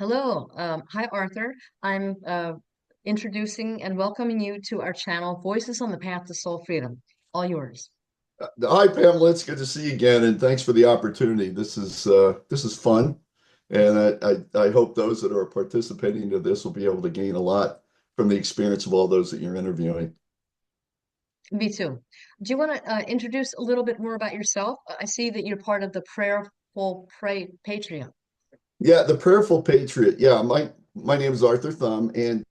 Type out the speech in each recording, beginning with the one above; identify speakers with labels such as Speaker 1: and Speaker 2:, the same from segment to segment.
Speaker 1: Hello. Hi, Arthur. I'm introducing and welcoming you to our channel, Voices on the Path to Soul Freedom. All yours.
Speaker 2: Hi, Pamela. It's good to see you again, and thanks for the opportunity. This is fun, and I hope those that are participating to this will be able to gain a lot from the experience of all those that you're interviewing.
Speaker 1: Me too. Do you want to introduce a little bit more about yourself? I see that you're part of the Prayerful Pray Patriot.
Speaker 2: Yeah, the Prayerful Patriot. Yeah, my name is Arthur Thumb, and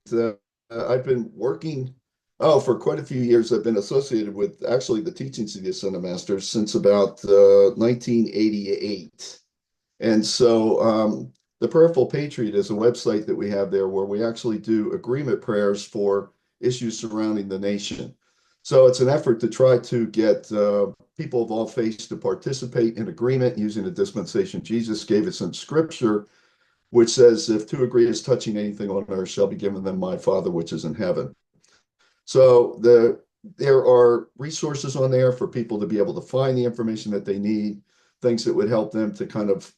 Speaker 2: I've been working for quite a few years. I've been associated with actually the teachings of the Ascended Masters since about 1988. And so the Prayerful Patriot is a website that we have there where we actually do agreement prayers for issues surrounding the nation. So it's an effort to try to get people of all faiths to participate in agreement using the dispensation Jesus gave us in Scripture, which says, if two agree as touching anything on earth shall be given them my Father which is in heaven. So there are resources on there for people to be able to find the information that they need, things that would help them to kind of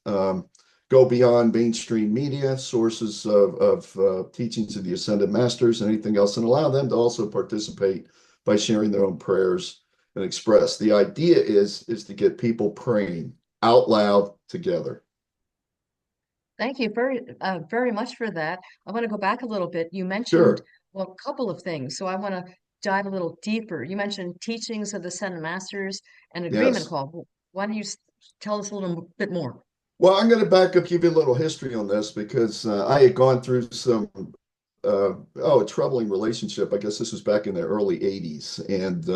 Speaker 2: go beyond mainstream media, sources of teachings of the Ascended Masters, and anything else, and allow them to also participate by sharing their own prayers and express. The idea is to get people praying out loud together.
Speaker 1: Thank you very much for that. I want to go back a little bit. You mentioned,
Speaker 2: Sure.
Speaker 1: well, a couple of things. So I want to dive a little deeper. You mentioned teachings of the Ascended Masters and agreement
Speaker 2: Yes.
Speaker 1: call. Why don't you tell us a little bit more?
Speaker 2: Well, I'm going to back up, give you a little history on this because I had gone through some a troubling relationship. I guess this was back in the early 80s. And,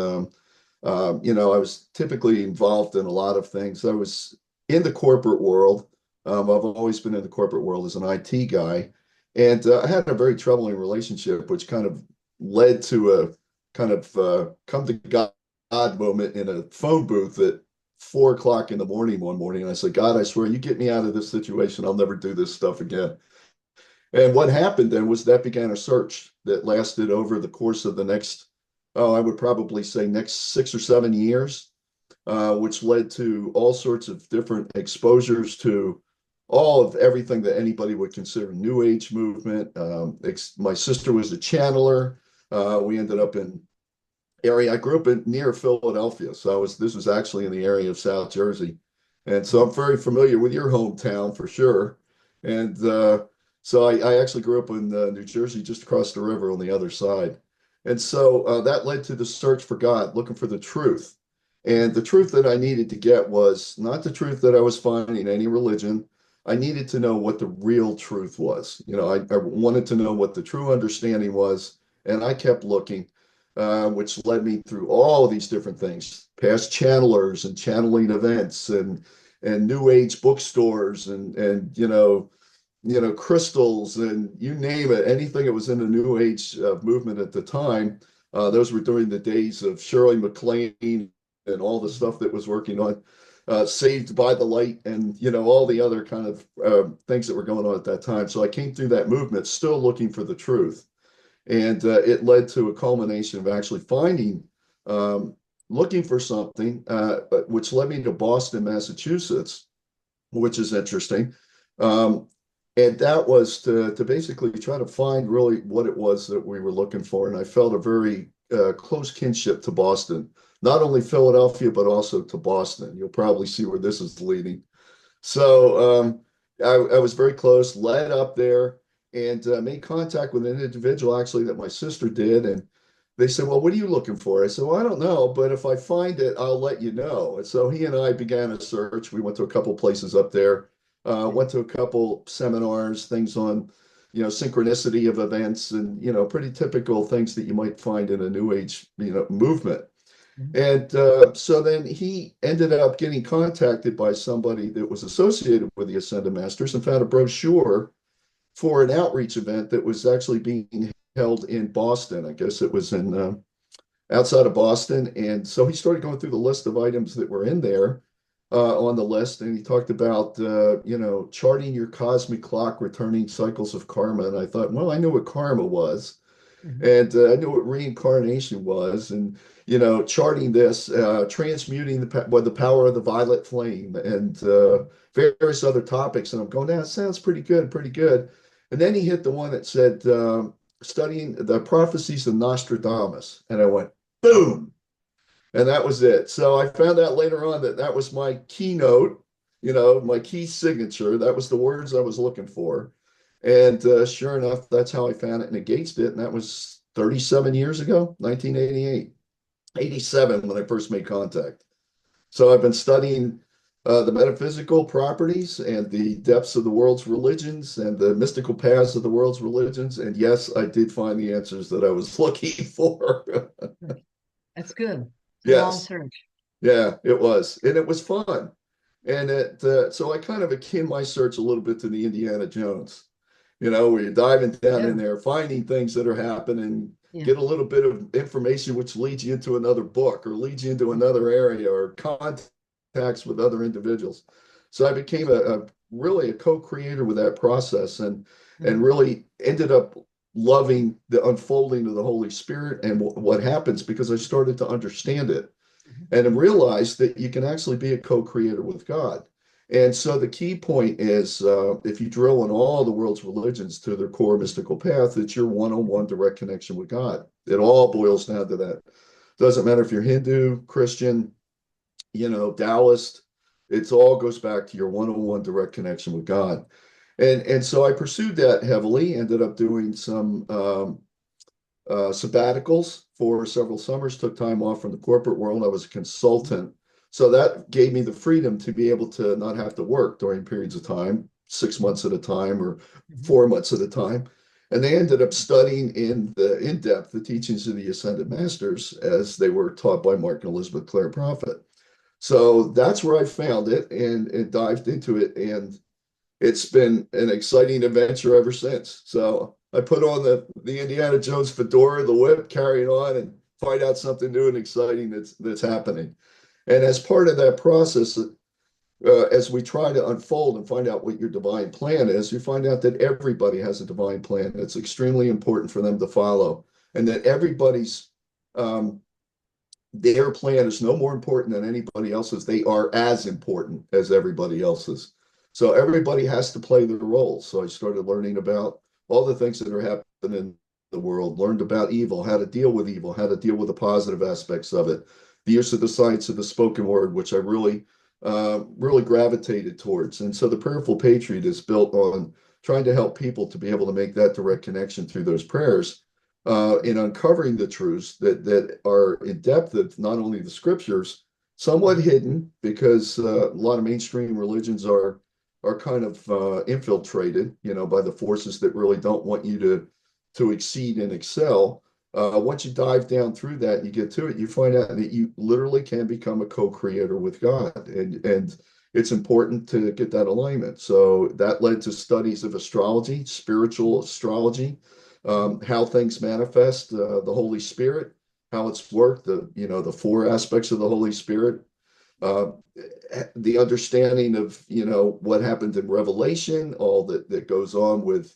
Speaker 2: I was typically involved in a lot of things. I was in the corporate world. I've always been in the corporate world as an IT guy. And I had a very troubling relationship, which kind of led to a kind of come to God moment in a phone booth at 4 o'clock in the morning one morning. And I said, God, I swear, you get me out of this situation. I'll never do this stuff again. And what happened then was that began a search that lasted over the course of the next, I would probably say next 6 or 7 years, which led to all sorts of different exposures to all of everything that anybody would consider New Age movement. My sister was a channeler. We ended up in area. I grew up near Philadelphia, so this was actually in the area of South Jersey, and so I'm very familiar with your hometown for sure. And so I actually grew up in New Jersey, just across the river on the other side. And so that led to the search for God, looking for the truth. And the truth that I needed to get was not the truth that I was finding in any religion. I needed to know what the real truth was. I wanted to know what the true understanding was, and I kept looking, which led me through all of these different things, past channelers and channeling events and new age bookstores and crystals and you name it, anything that was in the new age movement at the time. Those were during the days of Shirley MacLaine and all the stuff that was working on Saved by the Light and all the other kind of things that were going on at that time. So I came through that movement still looking for the truth. And it led to a culmination of actually finding, looking for something, which led me to Boston, Massachusetts, which is interesting. Um, and that was to basically try to find really what it was that we were looking for. And I felt a very close kinship to Boston, not only Philadelphia, but also to Boston. You'll probably see where this is leading. So I was very close, led up there, and made contact with an individual actually that my sister did. And they said, "Well, what are you looking for?" I said, "Well, I don't know, but if I find it, I'll let you know." And so he and I began a search. We went to a couple places up there, went to a couple seminars, things on, synchronicity of events and, pretty typical things that you might find in a new age, movement.
Speaker 1: Mhm.
Speaker 2: And so then he ended up getting contacted by somebody that was associated with the Ascended Masters and found a brochure for an outreach event that was actually being held in Boston. I guess it was in outside of Boston. And so he started going through the list of items that were in there on the list. And he talked about, charting your cosmic clock, returning cycles of karma. And I thought, well, I knew what karma was.
Speaker 1: Mhm.
Speaker 2: And I knew what reincarnation was, and charting this, transmuting the power of the violet flame, and various other topics. And I'm going, that sounds pretty good, pretty good. And then he hit the one that said, studying the prophecies of Nostradamus. And I went, boom. And that was it. So I found out later on that that was my keynote, my key signature. That was the words I was looking for. And sure enough, that's how I found it and engaged it. And that was 37 years ago, 1988, 87 when I first made contact. So I've been studying the metaphysical properties and the depths of the world's religions and the mystical paths of the world's religions. And yes, I did find the answers that I was looking for.
Speaker 1: That's good. It's a long
Speaker 2: Yes.
Speaker 1: search.
Speaker 2: Yeah, it was. And it was fun. And so I kind of akin my search a little bit to the Indiana Jones, where you're diving down
Speaker 1: Yeah,
Speaker 2: in there, finding things that are happening,
Speaker 1: yeah.
Speaker 2: get a little bit of information which leads you into another book or leads you into another area or contacts with other individuals. So I became really a co-creator with that process and
Speaker 1: Mhm,
Speaker 2: really ended up loving the unfolding of the Holy Spirit and what happens because I started to understand it
Speaker 1: mhm,
Speaker 2: and realize that you can actually be a co-creator with God. And so the key point is if you drill in all the world's religions to their core mystical path, it's your one-on-one direct connection with God. It all boils down to that. Doesn't matter if you're Hindu, Christian, Taoist, it all goes back to your one-on-one direct connection with God. And so I pursued that heavily, ended up doing some sabbaticals for several summers, took time off from the corporate world. I was a
Speaker 1: mhm,
Speaker 2: consultant. So that gave me the freedom to be able to not have to work during periods of time, six
Speaker 1: mhm,
Speaker 2: months at a time or
Speaker 1: mhm,
Speaker 2: 4 months at a time. And they ended up studying in depth the teachings of the Ascended Masters as they were taught by Mark and Elizabeth Clare Prophet. So that's where I found it and dived into it. And it's been an exciting adventure ever since. So I put on the Indiana Jones fedora, the whip, carry it on, and find out something new and exciting that's happening. And as part of that process, as we try to unfold and find out what your divine plan is, you find out that everybody has a divine plan. It's extremely important for them to follow, and that everybody's um, their plan is no more important than anybody else's. They are as important as everybody else's. So everybody has to play their role. So I started learning about all the things that are happening in the world, learned about evil, how to deal with evil, how to deal with the positive aspects of it, the use of the science of the spoken word, which I really gravitated towards. And so the Prayerful Patriot is built on trying to help people to be able to make that direct connection through those prayers in uncovering the truths that are in depth of not only the scriptures, somewhat
Speaker 1: mhm,
Speaker 2: hidden because a lot of mainstream religions are kind of infiltrated, by the forces that really don't want you to exceed and excel. Once you dive down through that and you get to it, you find out that you literally can become a co-creator with God, and it's important to get that alignment. So that led to studies of astrology, spiritual astrology,
Speaker 1: mhm,
Speaker 2: how things manifest, the Holy Spirit, how it's worked, the four aspects of the Holy Spirit, uh, the understanding of what happened in Revelation, all that goes on with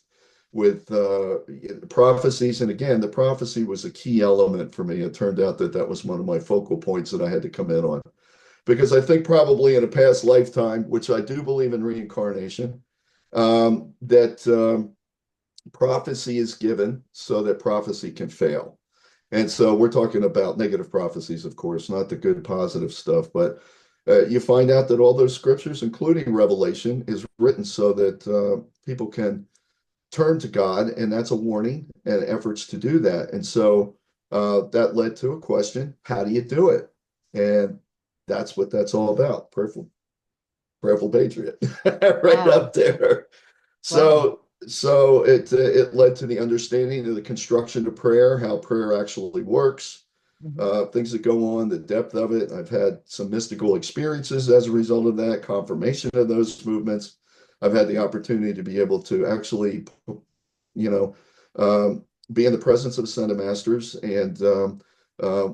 Speaker 2: prophecies. And again, the prophecy was a key element for me. It turned out that that was one of my focal points that I had to come in on because I think probably in a past lifetime, which I do believe in reincarnation, that prophecy is given so that prophecy can fail. And so we're talking about negative prophecies, of course, not the good positive stuff. But you find out that all those scriptures, including Revelation, is written so that people can turn to God, and that's a warning and efforts to do that. And so that led to a question: how do you do it? And that's what that's all about. Prayerful patriot, right
Speaker 1: wow.
Speaker 2: up there.
Speaker 1: Wow.
Speaker 2: So it led to the understanding of the construction of prayer, how prayer actually works,
Speaker 1: Mhm,
Speaker 2: things that go on, the depth of it. I've had some mystical experiences as a result of that, confirmation of those movements. I've had the opportunity to be able to actually, you know, be in the presence of Ascended Masters. And uh,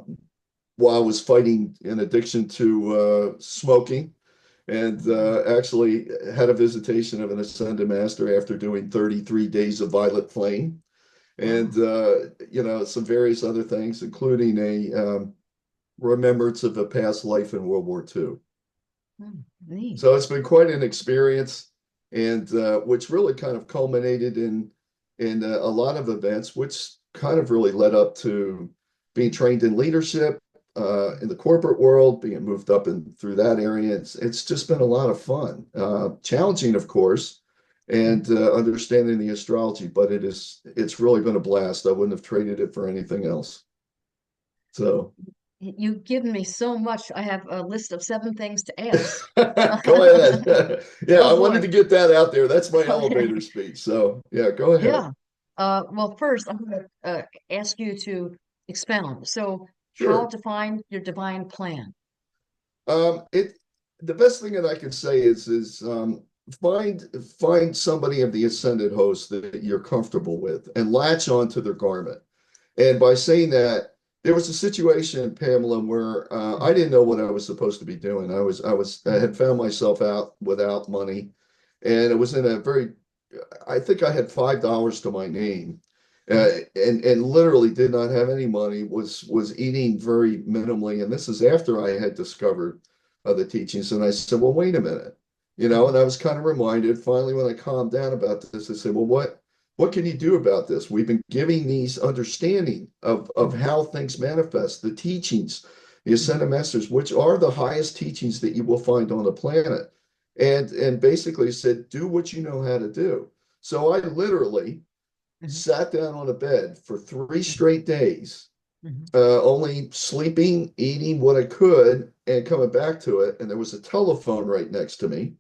Speaker 2: while I was fighting an addiction to smoking, and
Speaker 1: mhm,
Speaker 2: actually had a visitation of an Ascended Master after doing 33 days of violet flame and
Speaker 1: wow.
Speaker 2: some various other things, including a remembrance of a past life in World War II.
Speaker 1: Neat.
Speaker 2: So it's been quite an experience, and which really kind of culminated in in a lot of events, which kind of really led up to being trained in leadership in the corporate world, being moved up and through that area. It's just been a lot of fun, challenging, of course, and understanding the astrology, but it's really been a blast. I wouldn't have traded it for anything else. So
Speaker 1: You've given me so much. I have a list of 7 things to ask.
Speaker 2: go ahead. Yeah, I
Speaker 1: Oh
Speaker 2: wanted
Speaker 1: boy.
Speaker 2: to get that out there. That's my elevator
Speaker 1: Okay.
Speaker 2: speech. So yeah, go ahead.
Speaker 1: Yeah. Well, first, I'm going to ask you to expound. So, how
Speaker 2: Sure.
Speaker 1: to find your divine plan?
Speaker 2: It the best thing that I can say is find find somebody of the ascended host that you're comfortable with and latch onto their garment. And by saying that, there was a situation, Pamela, where I didn't know what I was supposed to be doing. I had found myself out without money, and it was in a very I think I had $5 to my name, and literally did not have any money. Was eating very minimally, and this is after I had discovered the teachings. And I said, "Well, wait a minute," and I was kind of reminded finally when I calmed down about this. I said, "Well, what can you do about this? We've been giving these understanding of how things manifest, the teachings, the ascended masters, which are the highest teachings that you will find on the planet." And basically said, do what you know how to do. So I literally sat down on a bed for 3 straight days, only sleeping, eating what I could, and coming back to it. And there was a telephone right next to me.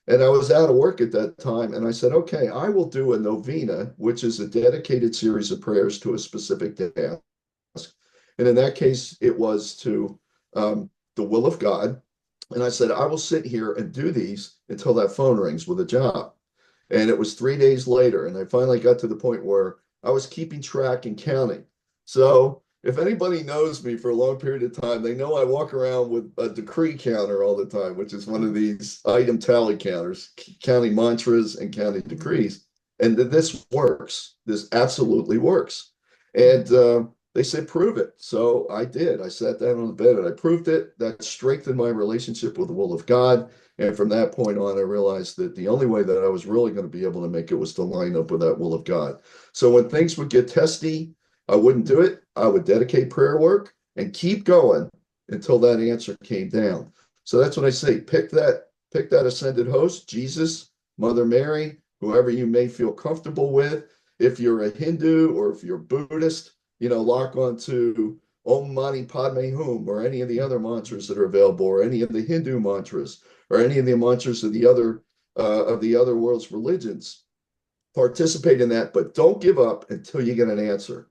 Speaker 2: And I was out of work at that time. And I said, okay, I will do a novena, which is a dedicated series of prayers to a specific task. And in that case, it was to the will of God. And I said, I will sit here and do these until that phone rings with a job. And it was 3 days later. And I finally got to the point where I was keeping track and counting. So if anybody knows me for a long period of time, they know I walk around with a decree counter all the time, which is one of these item tally counters, counting mantras and counting decrees. And this works. This absolutely works. And they said, prove it. So I did. I sat down on the bed and I proved it. That strengthened my relationship with the will of God. And from that point on, I realized that the only way that I was really going to be able to make it was to line up with that will of God. So when things would get testy, I wouldn't do it. I would dedicate prayer work and keep going until that answer came down. So that's what I say. Pick that ascended host, Jesus, Mother Mary, whoever you may feel comfortable with. If you're a Hindu or if you're Buddhist, lock on to Om Mani Padme Hum or any of the other mantras that are available, or any of the Hindu mantras, or any of the mantras of the other world's religions. Participate in that, but don't give up until you get an answer.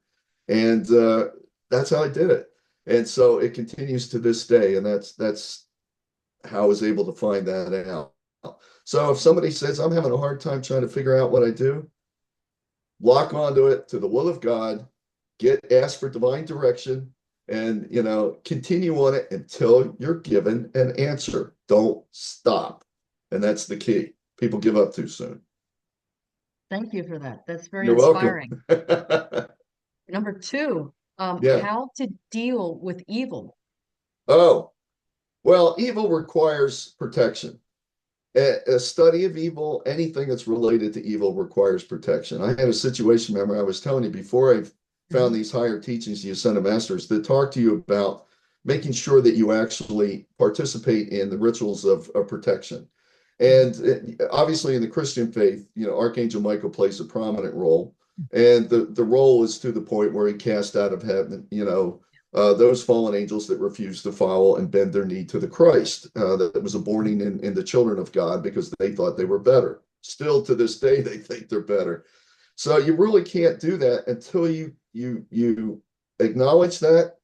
Speaker 2: And that's how I did it. And so it continues to this day, and that's how I was able to find that out. So if somebody says I'm having a hard time trying to figure out what I do, lock onto it to the will of God, ask for divine direction, and continue on it until you're given an answer. Don't stop. And that's the key. People give up too soon.
Speaker 1: Thank you for that. That's very
Speaker 2: You're welcome.
Speaker 1: inspiring. Number two,
Speaker 2: Yeah.
Speaker 1: how to deal with evil.
Speaker 2: Oh, well, evil requires protection. A study of evil, anything that's related to evil requires protection. I had a situation, remember, I was telling you before I found
Speaker 1: Mhm,
Speaker 2: these higher teachings, the Ascended Masters, that talk to you about making sure that you actually participate in the rituals of protection.
Speaker 1: mhm,
Speaker 2: And obviously, in the Christian faith, Archangel Michael plays a prominent role. And the role is to the point where he cast out of heaven, those fallen angels that refused to follow and bend their knee to the Christ that was aborting in the children of God because they thought they were better. Still to this day, they think they're better. So you really can't do that until you acknowledge that,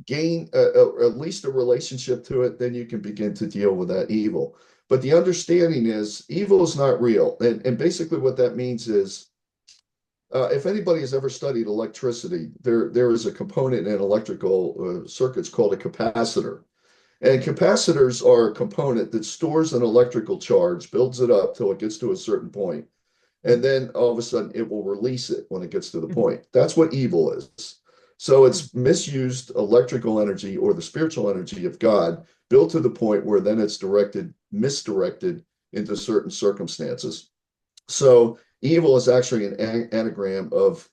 Speaker 2: gain at least a relationship to it, then you can begin to deal with that evil. But the understanding is evil is not real. And basically what that means is if anybody has ever studied electricity, there is a component in electrical circuits called a capacitor. And capacitors are a component that stores an electrical charge, builds it up till it gets to a certain point, and
Speaker 1: mhm,
Speaker 2: then all of a sudden it will release it when it gets to the
Speaker 1: mhm,
Speaker 2: point. That's what evil is. So
Speaker 1: mhm.
Speaker 2: it's misused electrical energy or the spiritual energy of God built to the point where then it's misdirected into certain circumstances. So Evil is actually an anagram of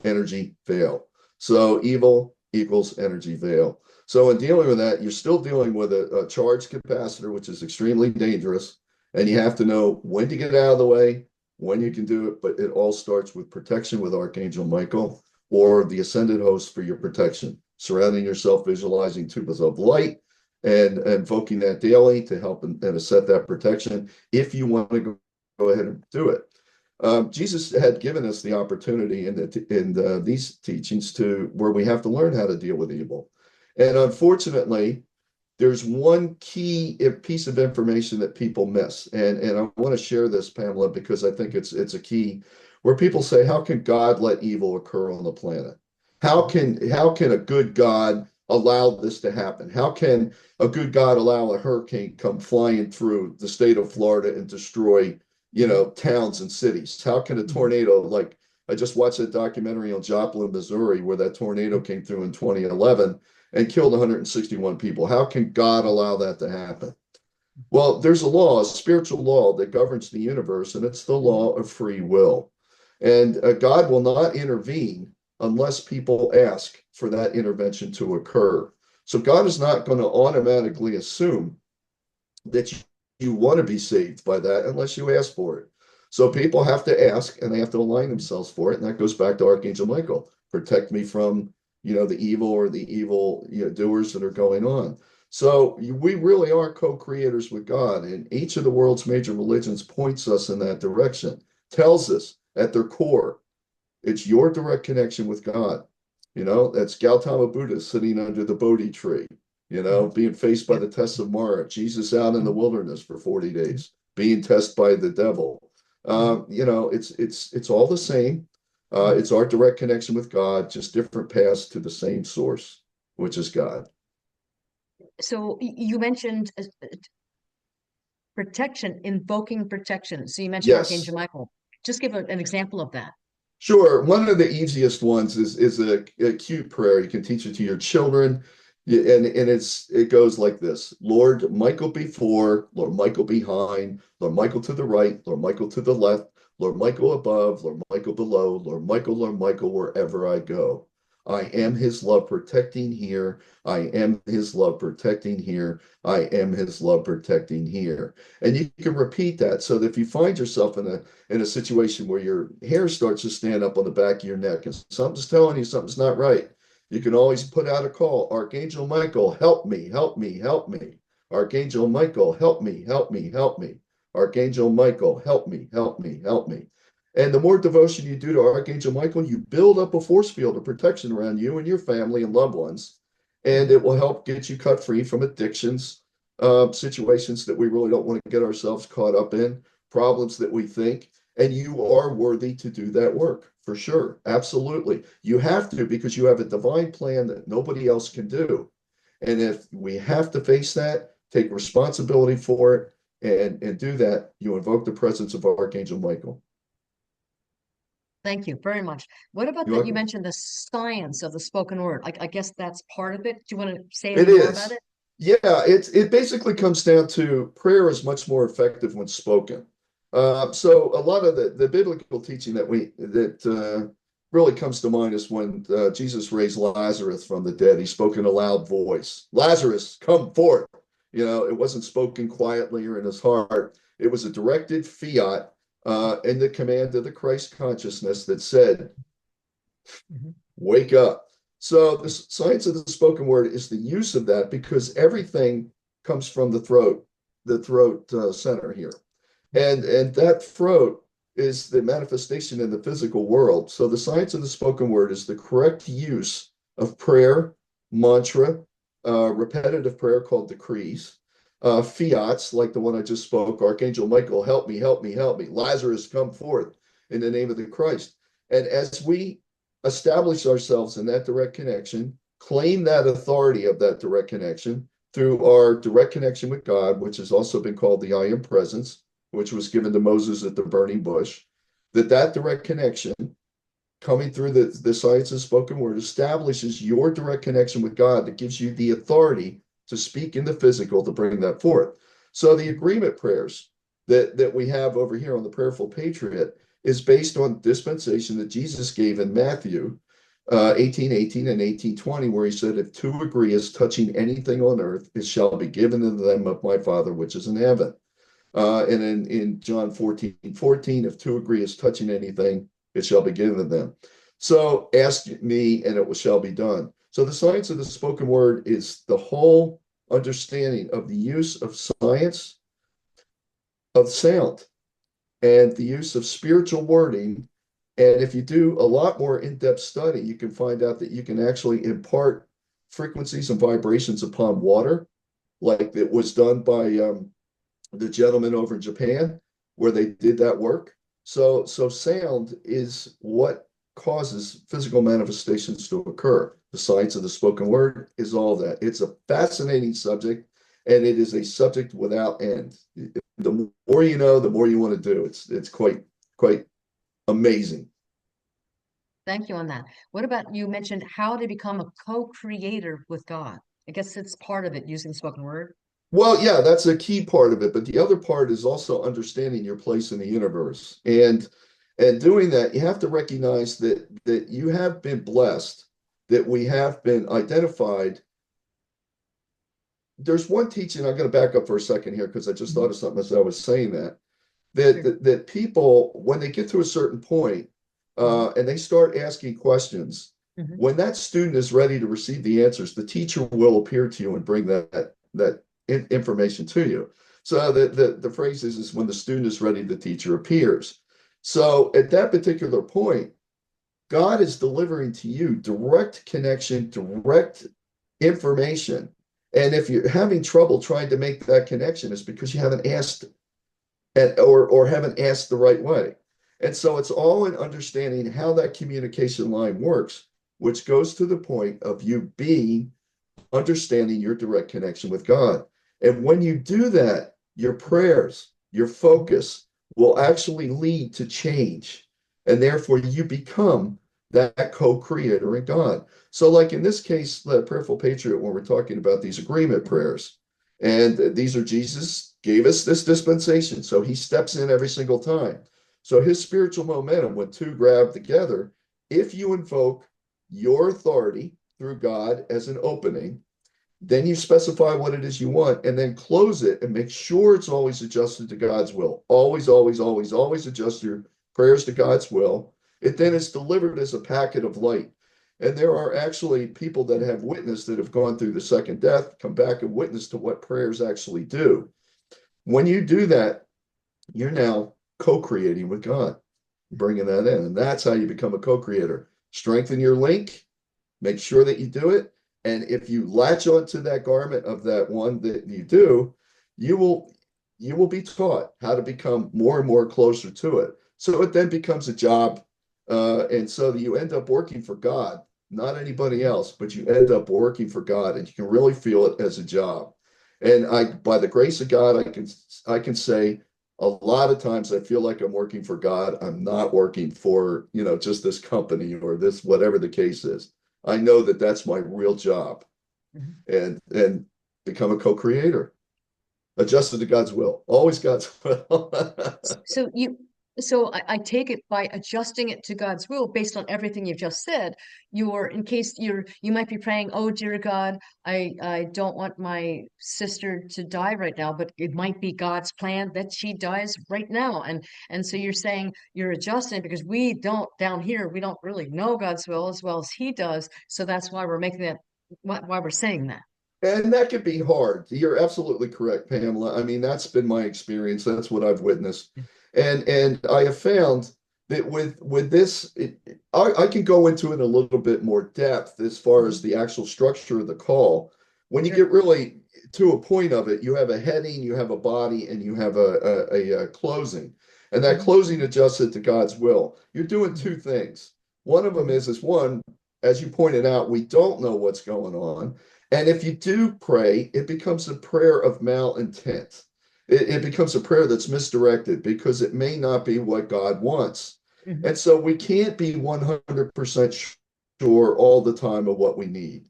Speaker 2: energy veil. So evil equals energy veil. So in dealing with that, you're still dealing with a charged capacitor, which is extremely dangerous. And you have to know when to get out of the way, when you can do it. But it all starts with protection with Archangel Michael or the ascended host for your protection, surrounding yourself, visualizing tubes of light and invoking that daily to help and set that protection if you want to go ahead and do it. Jesus had given us the opportunity in these teachings to where we have to learn how to deal with evil. And unfortunately, there's one key piece of information that people miss. And I want to share this, Pamela, because I think it's a key where people say, how can God let evil occur on the planet? How can a good God allow this to happen? How can a good God allow a hurricane come flying through the state of Florida and destroy, towns and cities? How can a tornado, like I just watched a documentary on Joplin, Missouri, where that tornado came through in 2011 and killed 161 people. How can God allow that to happen? Well, there's a law, a spiritual law that governs the universe, and it's the law of free will. And God will not intervene unless people ask for that intervention to occur. So God is not going to automatically assume that you want to be saved by that unless you ask for it. So people have to ask and they have to align themselves for it. And that goes back to Archangel Michael. Protect me from, the evil or the evil, doers that are going on. So we really are co-creators with God, and each of the world's major religions points us in that direction, tells us at their core, it's your direct connection with God. That's Gautama Buddha sitting under the Bodhi tree, being faced by
Speaker 1: Yeah.
Speaker 2: the tests of Mara, Jesus out in the wilderness for 40 days, being tested by the devil. It's all the same. It's our direct connection with God, just different paths to the same source, which is God.
Speaker 1: So you mentioned protection, invoking protection. So you mentioned
Speaker 2: Yes.
Speaker 1: Archangel Michael. Just give an example of that.
Speaker 2: Sure. One of the easiest ones is a cute prayer. You can teach it to your children. And it goes like this: Lord Michael before, Lord Michael behind, Lord Michael to the right, Lord Michael to the left, Lord Michael above, Lord Michael below, Lord Michael, wherever I go. I am his love protecting here. I am his love protecting here. I am his love protecting here. And you can repeat that so that if you find yourself in a situation where your hair starts to stand up on the back of your neck and something's telling you something's not right, you can always put out a call. Archangel Michael, help me, help me, help me. Archangel Michael, help me, help me, help me. Archangel Michael, help me, help me, help me. And the more devotion you do to Archangel Michael, you build up a force field of protection around you and your family and loved ones. And it will help get you cut free from addictions, situations that we really don't want to get ourselves caught up in, problems that we think. And you are worthy to do that work for sure. Absolutely. You have to, because you have a divine plan that nobody else can do. And if we have to face that, take responsibility for it, and do that, you invoke the presence of Archangel Michael.
Speaker 1: Thank you very much. What about
Speaker 2: You're
Speaker 1: that? You
Speaker 2: welcome.
Speaker 1: mentioned the science of the spoken word. I guess that's part of it. Do you want to say any
Speaker 2: It
Speaker 1: more about
Speaker 2: is.
Speaker 1: it?
Speaker 2: Yeah, it basically comes down to prayer is much more effective when spoken. So a lot of the biblical teaching that really comes to mind is when Jesus raised Lazarus from the dead. He spoke in a loud voice, Lazarus, come forth. It wasn't spoken quietly or in his heart. It was a directed fiat in the command of the Christ consciousness that said,
Speaker 1: Mhm.
Speaker 2: wake up. So the science of the spoken word is the use of that because everything comes from the throat center here, and that throat is the manifestation in the physical world. So the science of the spoken word is the correct use of prayer, mantra, repetitive prayer called decrees, fiats like the one I just spoke, Archangel Michael, help me, help me, help me. Lazarus, come forth in the name of the Christ. And as we establish ourselves in that direct connection, claim that authority of that direct connection through our direct connection with God, which has also been called the I am presence, which was given to Moses at the burning bush, that direct connection coming through the science of spoken word establishes your direct connection with God that gives you the authority to speak in the physical to bring that forth. So the agreement prayers that we have over here on the Prayerful Patriot is based on dispensation that Jesus gave in Matthew 18:18 and 18:20, where he said, if two agree as touching anything on earth, it shall be given to them of my Father which is in heaven. And in John 14:14, if two agree as touching anything, it shall be given to them. So ask me and it shall be done. So the science of the spoken word is the whole understanding of the use of science, of sound, and the use of spiritual wording. And if you do a lot more in-depth study, you can find out that you can actually impart frequencies and vibrations upon water, like it was done by the gentleman over in Japan, where they did that work. So sound is what causes physical manifestations to occur. The science of the spoken word is all that. It's a fascinating subject, and it is a subject without end. The more you know, the more you want to do. It's quite amazing.
Speaker 1: Thank you on that. What about you mentioned how to become a co-creator with God? I guess it's part of it using spoken word.
Speaker 2: Well, yeah, that's a key part of it, but the other part is also understanding your place in the universe. And doing that, you have to recognize that you have been blessed, that we have been identified. There's one teaching, I'm going to back up for a second here because I just thought
Speaker 1: Mhm.
Speaker 2: of something as I was saying that.
Speaker 1: Sure.
Speaker 2: That people, when they get to a certain point,
Speaker 1: Mhm.
Speaker 2: and they start asking questions,
Speaker 1: Mhm.
Speaker 2: when that student is ready to receive the answers, the teacher will appear to you and bring that information to you. So the phrase is when the student is ready, the teacher appears. So at that particular point, God is delivering to you direct connection, direct information. And if you're having trouble trying to make that connection, it's because you haven't asked or haven't asked the right way. And so it's all in understanding how that communication line works, which goes to the point of you being understanding your direct connection with God. And when you do that, your prayers, your
Speaker 1: Mhm.
Speaker 2: focus will actually lead to change. And therefore, you become that co creator in God. So, like in this case, the Prayerful Patriot, when we're talking about these agreement
Speaker 1: Mhm.
Speaker 2: prayers, and these are Jesus gave us this dispensation. So he steps in every single time. So his spiritual momentum, when two grab together, if you invoke your authority through God as an opening, then you specify what it is you want and then close it and make sure it's always adjusted to God's will. Always, always, always, always adjust your prayers to God's will. It then is delivered as a packet of light. And there are actually people that have witnessed that have gone through the second death, come back and witness to what prayers actually do. When you do that, you're now co creating with God, bringing that in. And that's how you become a co creator. Strengthen your link, make sure that you do it. And if you latch onto that garment of that one that you do, you will you will be taught how to become more and more closer to it. So it then becomes a job, and so you end up working for God, not anybody else, but you end up working for God, and you can really feel it as a job. And by the grace of God, I can say a lot of times I feel like I'm working for God. I'm not working for, just this company or this, whatever the case is. I know that that's my real job,
Speaker 1: Mhm.
Speaker 2: and become a co-creator, adjusted to God's will, always God's will.
Speaker 1: So I take it by adjusting it to God's will based on everything you've just said, in case you might be praying, oh dear God, I don't want my sister to die right now, but it might be God's plan that she dies right now. And so you're saying you're adjusting because we don't down here, we don't really know God's will as well as he does. So that's why we're making that why we're saying that.
Speaker 2: And that could be hard. You're absolutely correct, Pamela. I mean, that's been my experience. That's what I've witnessed. And I have found that with this, I can go into it a little bit more depth as far as
Speaker 1: Mhm.
Speaker 2: the actual structure of the call. When you
Speaker 1: Sure.
Speaker 2: get really to a point of it, you have a heading, you have a body, and you have a closing. And that
Speaker 1: Mhm.
Speaker 2: closing adjusts it to God's will. You're doing
Speaker 1: Mhm.
Speaker 2: two things. One of them
Speaker 1: Mhm.
Speaker 2: is one, as you pointed out, we don't know what's going on. And if you do pray, it becomes a prayer of malintent. It becomes a prayer that's misdirected because it may not be what God wants.
Speaker 1: Mhm.
Speaker 2: And so we can't be 100% sure all the time of what we need.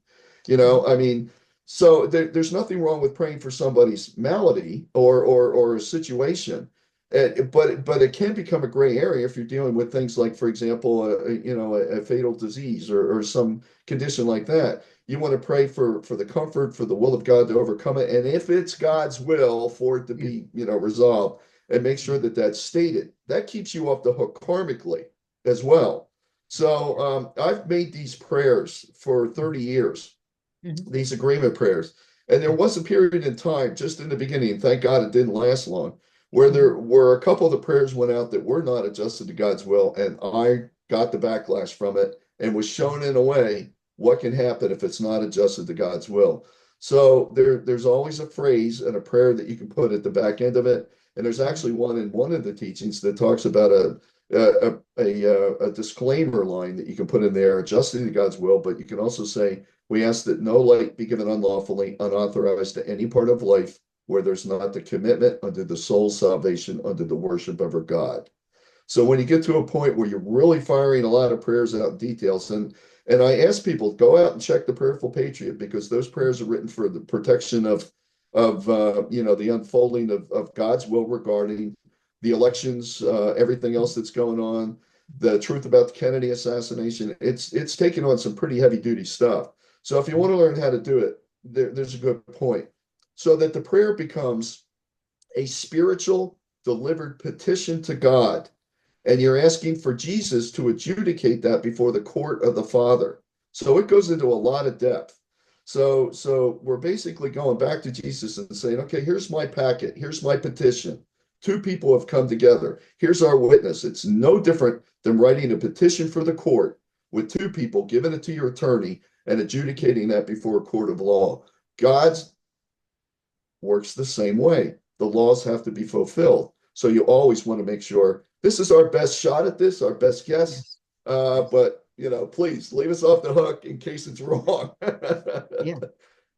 Speaker 1: Mhm.
Speaker 2: I mean, so there's nothing wrong with praying for somebody's malady or a situation. But it can become a gray area if you're dealing with things like, for example, a fatal disease or some condition like that. You want to pray for the comfort, for the will of God to overcome it, and if it's God's will for it to
Speaker 1: Yeah.
Speaker 2: be, resolved, and make sure
Speaker 1: Yeah.
Speaker 2: that that's stated. That keeps you off the hook karmically as well. So I've made these prayers for 30 years,
Speaker 1: Mhm.
Speaker 2: these agreement prayers. And there was a period in time just in the beginning, and thank God it didn't last long, where
Speaker 1: Mhm.
Speaker 2: there were a couple of the prayers went out that were not adjusted to God's will, and I got the backlash from it and was shown in a way what can happen if it's not adjusted to God's will. So there's always a phrase and a prayer that you can put at the back end of it. And there's
Speaker 1: Mhm.
Speaker 2: actually one in one of the teachings that talks about a disclaimer line that you can put in there, adjusting to God's will, but you can also say, we ask that no light be given unlawfully, unauthorized to any part of life where there's not the commitment unto the soul's salvation, unto the worship of our God. So when you get to a point where you're really firing a lot of prayers out in details, and I ask people, go out and check the Prayerful Patriot, because those prayers are written for the protection of the unfolding of God's will regarding the elections, everything else that's going on, the truth about the Kennedy assassination. It's taken on some pretty heavy duty stuff. So if you want to learn how to do it, there's a good point. So that the prayer becomes a spiritual delivered petition to God, and you're asking for Jesus to adjudicate that before the court of the Father. So it goes into a lot of depth. So we're basically going back to Jesus and saying, okay, here's my packet, here's my petition. Two people have come together. Here's our witness. It's no different than writing a petition for the court with two people, giving it to your attorney and adjudicating that before a court of law. God's works the same way. The laws have to be fulfilled. So you always want to make sure this is our best shot at this, our best guess.
Speaker 1: Yes. Yes.
Speaker 2: But please leave us off the hook in case it's wrong.
Speaker 1: Yeah.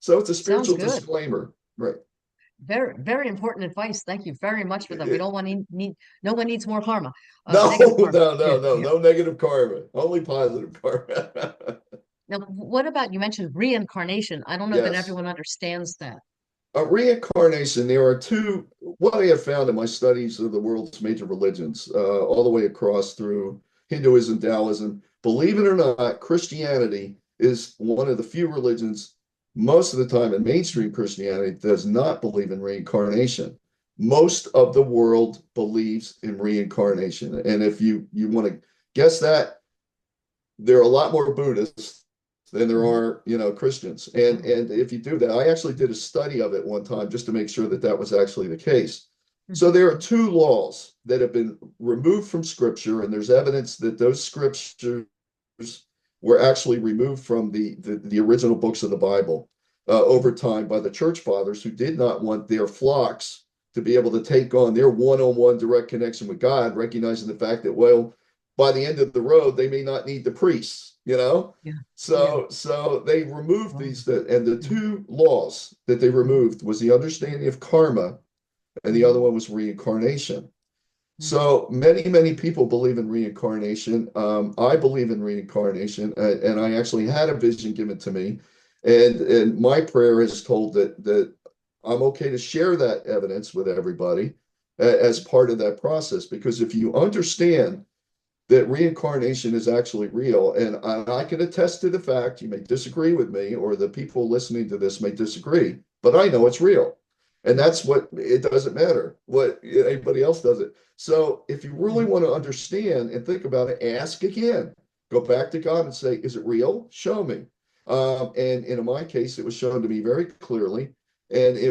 Speaker 2: So it's a
Speaker 1: Sounds
Speaker 2: spiritual
Speaker 1: good.
Speaker 2: disclaimer, right?
Speaker 1: Very, very important advice. Thank you very much for that. We don't want to need, no one needs more karma,
Speaker 2: No,
Speaker 1: negative karma.
Speaker 2: no,
Speaker 1: Yeah.
Speaker 2: no, no,
Speaker 1: Yeah.
Speaker 2: no negative karma, only positive karma.
Speaker 1: Now, what about, you mentioned reincarnation? I don't know that
Speaker 2: Yes.
Speaker 1: everyone understands that.
Speaker 2: Reincarnation, there are two, what I have found in my studies of the world's major religions, all the way across through Hinduism, Taoism, believe it or not, Christianity is one of the few religions, most of the time in mainstream Christianity, does not believe in reincarnation. Most of the world believes in reincarnation. And if you want to guess that, there are a lot more Buddhists than there
Speaker 1: Mhm.
Speaker 2: are, Christians. And
Speaker 1: Oh.
Speaker 2: and if you do that, I actually did a study of it one time just to make sure that that was actually the case. So
Speaker 1: Mhm.
Speaker 2: there are two laws that have been removed from Scripture, and there's evidence that those scriptures were actually removed from the original books of the Bible over
Speaker 1: Mhm.
Speaker 2: time by the church fathers, who did not want their flocks to be able to take on their one-on-one direct connection with God, recognizing the fact that, well, by the end of the road, they may not need the priests.
Speaker 1: Yeah. Yeah.
Speaker 2: So they removed
Speaker 1: Oh.
Speaker 2: these, and the
Speaker 1: Mhm.
Speaker 2: two laws that they
Speaker 1: Mhm.
Speaker 2: removed was the understanding of karma, and the other
Speaker 1: Mhm.
Speaker 2: one was reincarnation.
Speaker 1: Mhm.
Speaker 2: So many people believe in reincarnation. I believe in reincarnation, and I actually had a vision given to me, and my prayer is told that I'm okay to share that evidence with everybody as part of that process. Because if you understand that reincarnation is actually real, and I can attest to the fact, you may disagree with me, or the people listening to this may disagree, but I know it's real. And
Speaker 1: Mhm.
Speaker 2: that's what it doesn't matter what anybody else does it. So if you really
Speaker 1: Mhm.
Speaker 2: want to understand and think about it, ask again. Go back to God and say, is it real? Show me. And in my case, it was shown to me very clearly. And I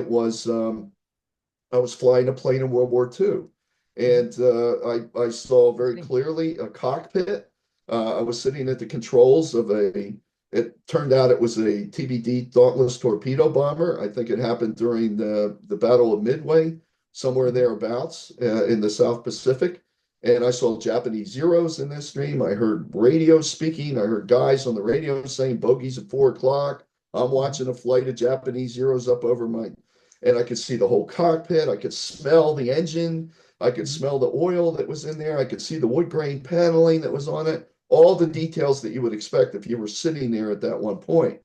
Speaker 2: was flying a plane in World War II,
Speaker 1: Mhm.
Speaker 2: and I saw
Speaker 1: I
Speaker 2: very
Speaker 1: see.
Speaker 2: clearly a cockpit. I was sitting at the controls of it turned out it was a TBD Dauntless torpedo bomber. I think it happened during the Battle of Midway, somewhere
Speaker 1: Mhm.
Speaker 2: thereabouts in the South Pacific. And I saw Japanese Zeros in this stream. I heard radio speaking. I heard guys on the radio saying bogeys at 4 o'clock. I'm
Speaker 1: Mhm.
Speaker 2: watching a flight of Japanese Zeros up over my, and I could see the whole cockpit. I could smell the engine. I could
Speaker 1: Mhm.
Speaker 2: smell the oil that was in there. I could see the wood grain paneling that was on it. All the details that you would expect if you were sitting there at that one point.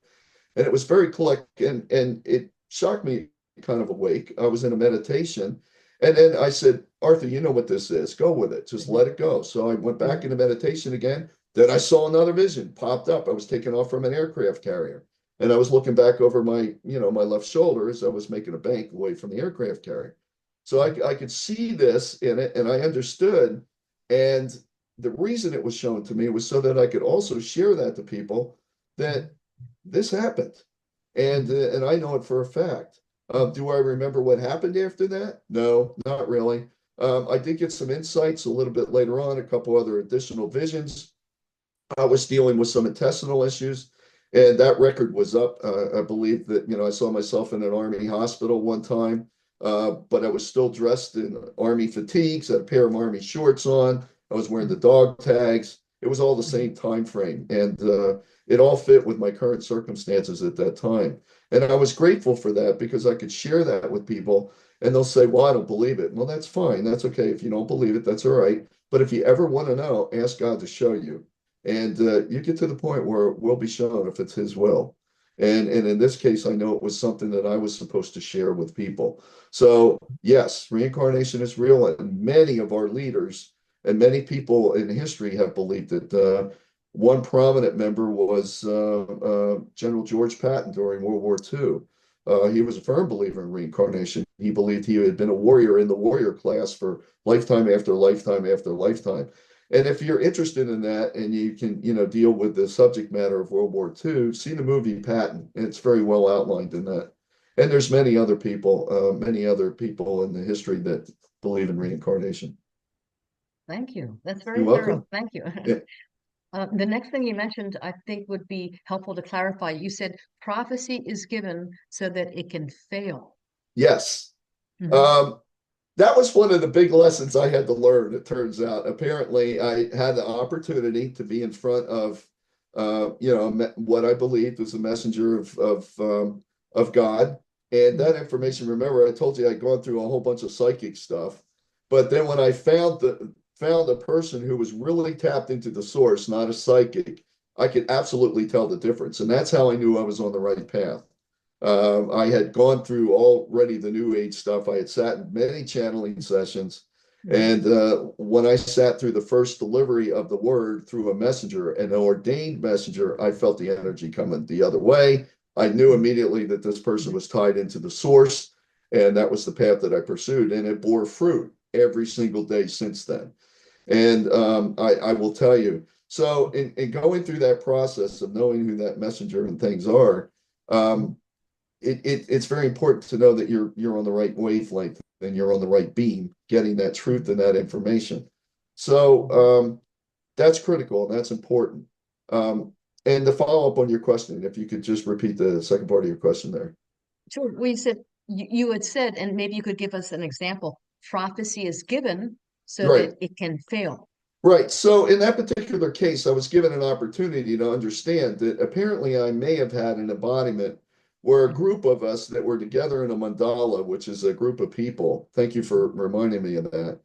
Speaker 2: And it was very collect, and it shocked me kind of awake. I was in a meditation, And then I said, Arthur, you know what this is. Go with it. Just
Speaker 1: Hmm.
Speaker 2: let it go. So I went back
Speaker 1: Hmm.
Speaker 2: into meditation again. Then I saw another vision popped up. I was taking off from an aircraft carrier. And I was looking back over my left shoulder as I was making a bank away from the aircraft carrier. So I could see this in it and I understood. And the reason it was shown to me was so that I could also share that to people that this happened. And I know it for a fact. Do I remember what happened after that? No, not really. I did get some insights a little bit later on, a couple other additional visions. I was dealing with some intestinal issues, and that record was up. I believe that, I saw myself in an Army hospital one time, but I was still dressed in Army fatigues, had a pair of Army shorts on. I was wearing the dog tags. It was all the same time frame, and it all fit with my current circumstances at that time. And I was grateful for that because I could share that with people, and they'll say, "Well, I don't believe it." Well, that's fine. That's okay. If you don't believe it, that's all right. But if you ever want to know, ask God to show you. And you get to the point where it will be shown if it's his will. And in this case, I know it was something that I was supposed to share with people. So yes, reincarnation is real, and many of our leaders and many people in history have believed it. One prominent member was General George Patton during World War II. He was a firm believer in reincarnation. He believed he had been a warrior in the warrior class for lifetime after lifetime after lifetime. And if you're interested in that and you can, deal with the subject matter of World War II, see the movie Patton. It's very well outlined in that. And there's many other people in the history that believe in reincarnation.
Speaker 1: Thank you. That's
Speaker 2: You're
Speaker 1: very thorough.
Speaker 2: welcome.
Speaker 1: Thank you.
Speaker 2: Yeah.
Speaker 1: The next thing you mentioned, I think, would be helpful to clarify. You said prophecy is given so that it can fail.
Speaker 2: Yes.
Speaker 1: Hmm.
Speaker 2: Um, that was one of the big lessons I had to learn, it turns out. Apparently, I had the opportunity to be in front of, what I believed was a messenger of God. And that information, remember, I told you I'd gone through a whole bunch of psychic stuff. But then when I found a person who was really tapped into the source, not a psychic, I could absolutely tell the difference. And that's how I knew I was on the right path. I had gone through already the New Age stuff. I had sat in many channeling sessions.
Speaker 1: Hmm.
Speaker 2: And when I sat through the first delivery of the word through a messenger, an ordained messenger, I felt the energy coming the other way. I knew immediately that this person was tied into the source, and that was the path that I pursued. And it bore fruit every single day since then. And I will tell you, so in going through that process of knowing who that messenger and things are, um, it's very important to know that you're on the right wavelength and you're on the right beam, getting that truth and that information. So that's critical and that's important. Um, and to follow up on your question, if you could just repeat the second part of your question there.
Speaker 1: Sure. We said you had said, and maybe you could give us an example. Prophecy is given so
Speaker 2: Right.
Speaker 1: that it can fail.
Speaker 2: Right. So in that particular case, I was given an opportunity to understand that apparently I may have had an embodiment where a
Speaker 1: Mhm.
Speaker 2: group of us that were together in a mandala, which is a group of people, thank you for reminding me of that,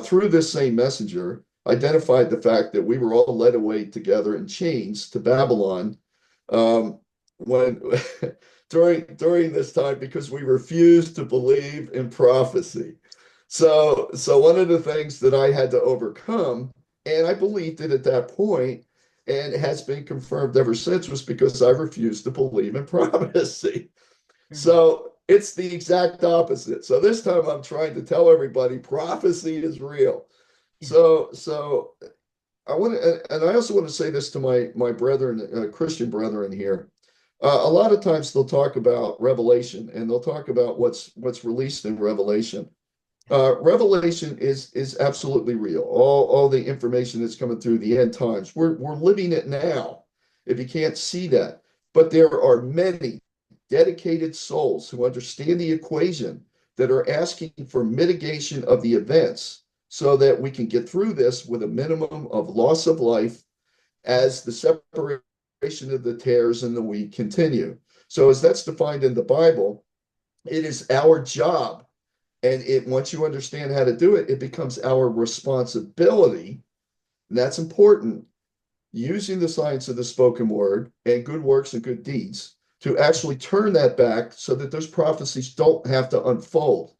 Speaker 2: through this same messenger, identified the fact that we were all led away together in chains to Babylon when during this time because we refused to believe in prophecy. So one of the things that I had to overcome, and I believed it at that point, and has been confirmed ever since, was because I refused to believe in prophecy.
Speaker 1: Mhm.
Speaker 2: So it's the exact opposite. So this time I'm trying to tell everybody prophecy is real.
Speaker 1: Yeah.
Speaker 2: So I want to, and I also want to say this to my brethren, Christian brethren here. A lot of times they'll talk about Revelation, and they'll talk about what's released in Revelation. Revelation is absolutely real. All the information that's coming through the end times. We're living it now. If you can't see that, but there are many dedicated souls who understand the equation that are asking for mitigation of the events so that we can get through this with a minimum of loss of life as the separation of the tares and the wheat continue. So as that's defined in the Bible, it is our job and once you understand how to do it, it becomes our responsibility. And that's important, using the science of the spoken word and good works and good deeds to actually turn that back so that those prophecies don't have to unfold.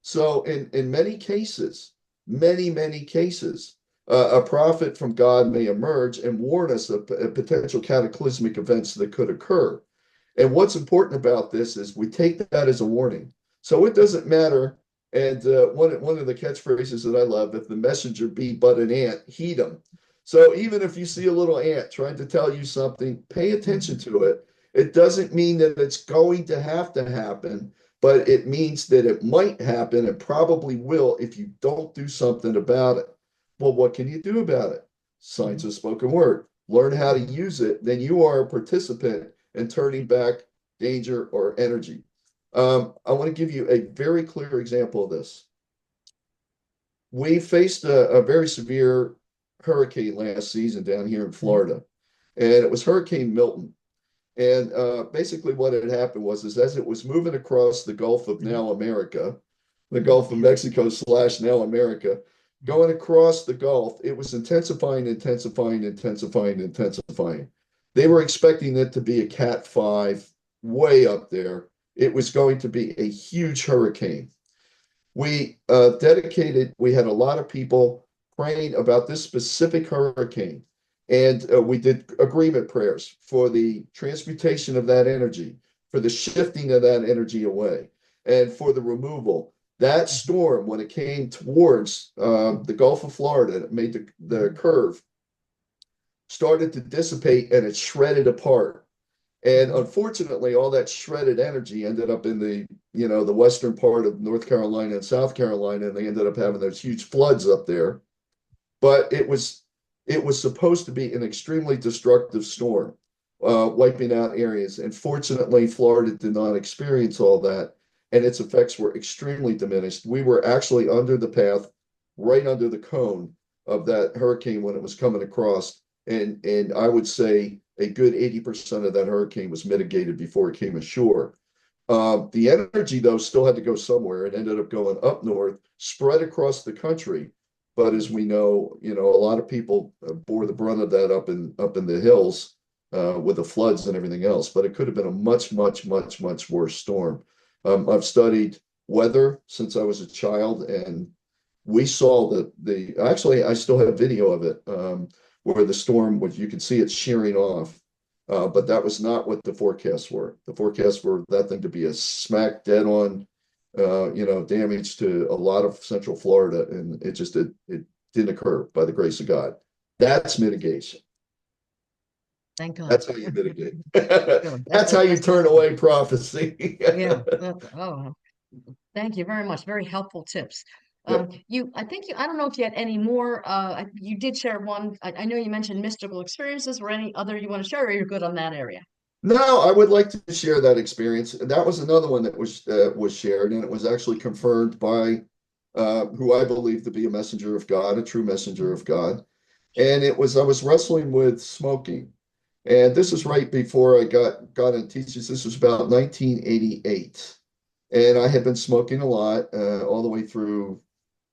Speaker 2: So in many cases, many cases, a prophet from God may emerge and warn us of potential cataclysmic events that could occur. And what's important about this is we take that as a warning. So it doesn't matter. And one of the catchphrases that I love, if the messenger be but an ant, heed him. So even if you see a little ant trying to tell you something, pay attention
Speaker 1: Mhm.
Speaker 2: to it. It doesn't mean that it's going to happen, but it means that it might happen and probably will if you don't do something about it. Well, what can you do about it? Science
Speaker 1: Mhm.
Speaker 2: of spoken word. Learn how to
Speaker 1: Mhm.
Speaker 2: use it. Then you are a participant in turning back danger or energy. I want to give you a very clear example of this. We faced a very severe hurricane last season down here in
Speaker 1: Mhm.
Speaker 2: Florida, and it was Hurricane Milton. And basically, what had happened was, is as it was moving across the Gulf of
Speaker 1: Mhm.
Speaker 2: now America, the
Speaker 1: Oh,
Speaker 2: Gulf of
Speaker 1: man.
Speaker 2: Mexico slash now America,
Speaker 1: Mhm.
Speaker 2: going across the Gulf, it was intensifying, intensifying, intensifying, intensifying. They were expecting it to be a Cat 5 way up there. It was going to be a huge hurricane. We had a lot of people praying about this specific hurricane. And we did agreement prayers for the transmutation of that energy, for the shifting of that energy away, and for the removal. That
Speaker 1: Mhm.
Speaker 2: storm, when it came towards the Gulf of Florida, it made the
Speaker 1: Mhm.
Speaker 2: curve, started to dissipate and it shredded apart. And
Speaker 1: Mhm.
Speaker 2: unfortunately, all that shredded energy ended up in the western part of North Carolina and South Carolina, and they ended up having those huge floods up there. But it was supposed to be an extremely destructive storm, wiping out areas. And fortunately, Florida did not experience all that, and its effects were extremely diminished. We were actually under the path, right under the cone of that hurricane when it was coming across. And I would say a good 80% of that hurricane was mitigated before it came ashore. The energy, though, still had to go somewhere. It ended up going up north, spread across the country. But as we know, a lot of people bore the brunt of that up in the hills with the floods and everything else. But it could have been a much, much, much, much worse storm. I've studied weather since I was a child, and we saw the actually I still have video of it where the storm, which you can see it shearing off. But that was not what the forecasts were. The forecasts were that thing to be a smack dead on, damage to a lot of Central Florida, and it didn't occur by the grace of God. That's mitigation.
Speaker 1: Thank God.
Speaker 2: That's how you mitigate.
Speaker 1: Good.
Speaker 2: That's how you
Speaker 1: That's
Speaker 2: turn
Speaker 1: wonderful.
Speaker 2: away prophecy.
Speaker 1: Yeah. Oh, thank you very much. Very helpful tips.
Speaker 2: Yeah.
Speaker 1: I don't know if you had any more. You did share one. I know you mentioned mystical experiences. Or any other you want to share, or you're good on that area?
Speaker 2: No, I would like to share that experience. That was another one that was shared, and it was actually confirmed by who I believe to be a messenger of God, a true messenger of God. And I was wrestling with smoking, and this is right before I got into teachings. This was about 1988, and I had been smoking a lot all the way through.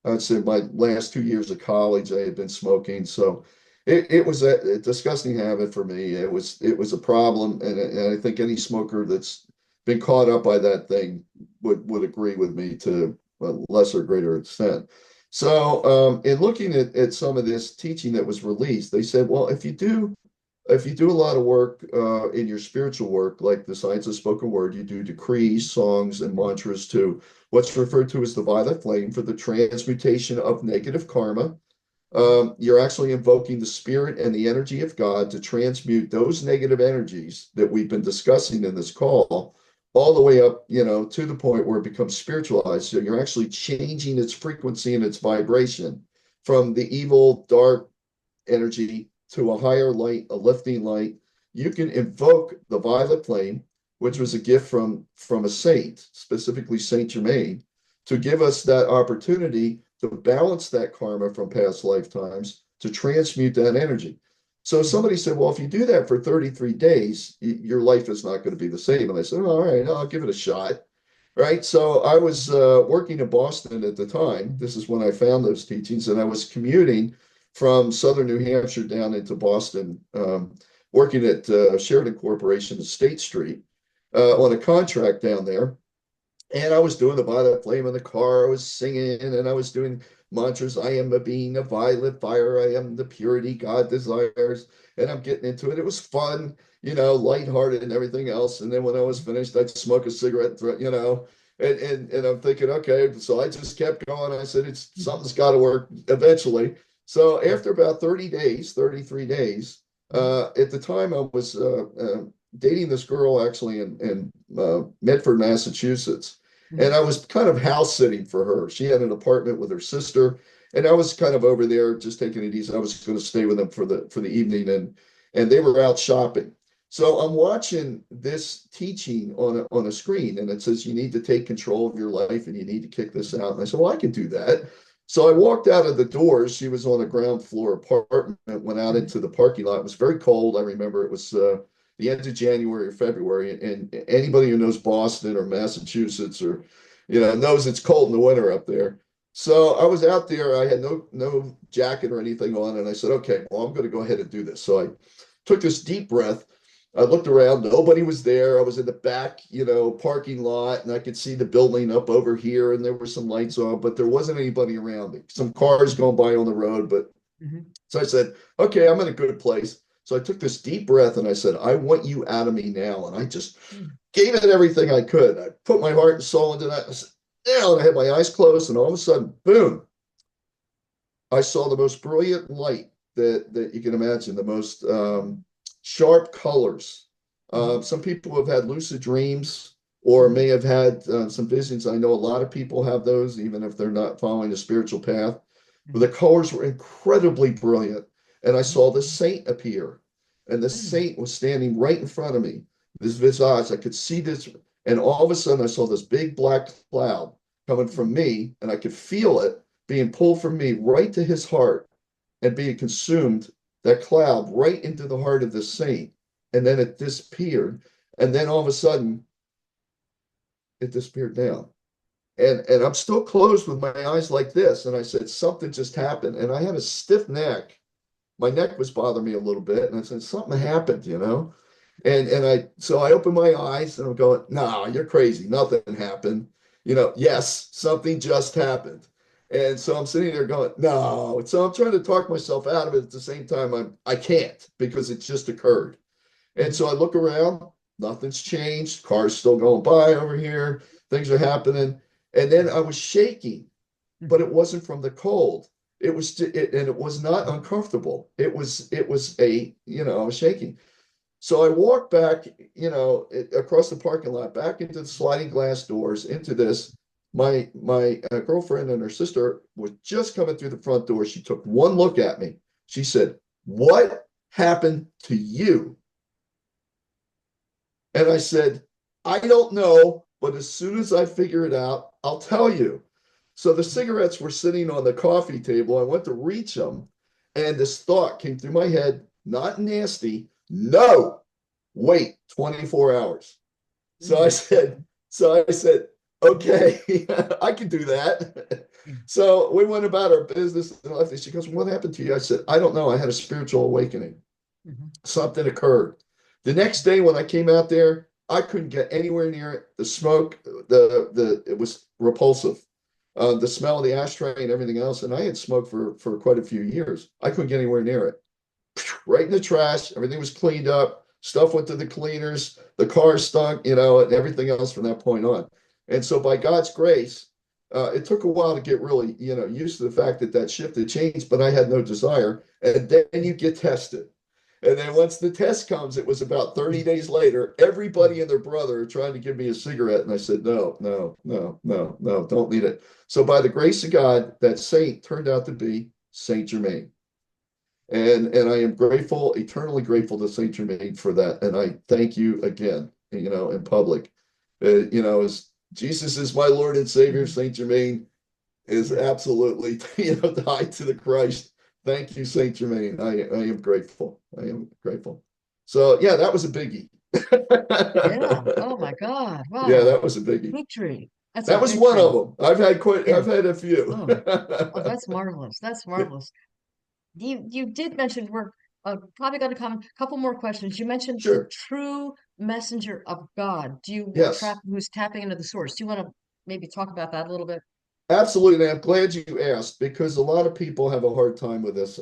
Speaker 2: I'd say my last 2 years of college, I had been smoking. So it was a disgusting habit for me. It was a problem, and I think any smoker that's been caught up by that thing would agree with me to a lesser greater extent. So in looking at some of this teaching that was released, they said, well, if you do a lot of work in your spiritual work, like the science of spoken word, you do decrees, songs, and mantras to what's referred to as the violet flame for the transmutation of negative karma. You're actually invoking the spirit and the energy of God to transmute those negative energies that we've been discussing in this call all the way up, to the point where it becomes spiritualized. So you're actually changing its frequency and its vibration from the evil, dark, energy to a higher light, a lifting light. You can invoke the violet flame, which was a gift from a saint, specifically Saint Germain, to give us that opportunity to balance that karma from past lifetimes, to transmute that energy. So
Speaker 1: Mhm.
Speaker 2: somebody said, well, if you do that for 33 days, your life is not going to be the same. And I said, all right, I'll give it a shot. Right. So I was working in Boston at the time. This is when I found those teachings, and I was commuting from southern New Hampshire down into Boston, working at Sheridan Corporation at State Street on a contract down there. And I was doing the violet flame in the car. I was singing and I was doing mantras. I am a being of violet fire. I am the purity God desires. And I'm getting into it. It was fun, lighthearted and everything else. And then when I was finished, I'd smoke a cigarette, and I'm thinking, okay, so I just kept going. I said, it's something's got to work eventually. So after about 30 days, 33 days, at the time I was dating this girl actually in Medford, Massachusetts. And I was kind of house sitting for her. She had an apartment with her sister, and I was kind of over there just taking it easy. I was going to stay with them for the evening, and they were out shopping. So I'm watching this teaching on a screen, and it says you need to take control of your life and you need to kick this out. And I said, well, I can do that. So I walked out of the doors. She was on a ground floor apartment, went out into the parking lot. It was very cold. I remember it was the end of January or February, and anybody who knows Boston or Massachusetts or knows it's cold in the winter up there. So I was out there. I had no jacket or anything on, and I said, okay, well, I'm going to go ahead and do this. So I took this deep breath. I looked around, nobody was there. I was in the back, parking lot, and I could see the building up over here, and there were some lights on, but there wasn't anybody around me. Some cars going by on the road, but so I said, okay, I'm in a good place. So I took this deep breath and I said, I want you out of me now. And I just gave it everything I could. I put my heart and soul into that. I said, yeah, and I had my eyes closed, and all of a sudden, boom, I saw the most brilliant light that you can imagine, the most sharp colors. Some people have had lucid dreams or may have had some visions. I know a lot of people have those, even if they're not following a spiritual path. But the colors were incredibly brilliant. And I saw the saint appear, and the saint was standing right in front of me. This visage, I could see this. And all of a sudden, I saw this big black cloud coming from me, and I could feel it being pulled from me right to his heart and being consumed, that cloud right into the heart of the saint. And then it disappeared. And then all of a sudden, it disappeared down. And I'm still closed with my eyes like this. And I said, something just happened. And I had a stiff neck. My neck was bothering me a little bit. And I said, something happened. And I opened my eyes and I'm going, no, you're crazy. Nothing happened. Yes, something just happened. And so I'm sitting there going, no. So I'm trying to talk myself out of it at the same time. I can't because it just occurred. And so I look around, nothing's changed. Cars still going by over here. Things are happening. And then I was shaking, but it wasn't from the cold. And it was not uncomfortable. It was I was shaking. So I walked back, across the parking lot, back into the sliding glass doors, into this. My girlfriend and her sister was just coming through the front door. She took one look at me. She said, "What happened to you?" And I said, "I don't know, but as soon as I figure it out, I'll tell you." So the cigarettes were sitting on the coffee table. I went to reach them, and this thought came through my head, not nasty. No, wait 24 hours. So I said, okay, I can do that. So we went about our business and left. She goes, what happened to you? I said, I don't know. I had a spiritual awakening. Something occurred. The next day when I came out there, I couldn't get anywhere near it. The smoke, it was repulsive. The smell of the ashtray and everything else. And I had smoked for quite a few years. I couldn't get anywhere near it. Right in the trash. Everything was cleaned up. Stuff went to the cleaners. The car stunk, and everything else from that point on. And so, by God's grace, it took a while to get really, used to the fact that shift had changed, but I had no desire. And then you get tested. And then once the test comes, it was about 30 days later. Everybody and their brother are trying to give me a cigarette. And I said, no, no, no, no, no, don't need it. So, by the grace of God, that saint turned out to be Saint Germain. And I am grateful, eternally grateful to Saint Germain for that. And I thank you again, in public. As Jesus is my Lord and Savior, Saint Germain is absolutely, tied to the Christ. Thank you, Saint Germain. I am grateful. I am grateful. So yeah, that was a biggie.
Speaker 1: Yeah. Oh my God.
Speaker 2: Yeah,
Speaker 1: Wow.
Speaker 2: that was a biggie.
Speaker 1: Victory. That's a
Speaker 2: That was one of
Speaker 1: victory.
Speaker 2: them. I've
Speaker 1: Yeah.
Speaker 2: had a few.
Speaker 1: Oh. Oh, that's marvelous. That's marvelous. You did mention we're probably going to come a couple more questions. You mentioned the
Speaker 2: Sure.
Speaker 1: true messenger of God.
Speaker 2: Yes.
Speaker 1: Who's tapping into the source? Do you want to maybe talk about that a little bit.
Speaker 2: Absolutely. And I'm glad you asked because a lot of people have a hard time with this.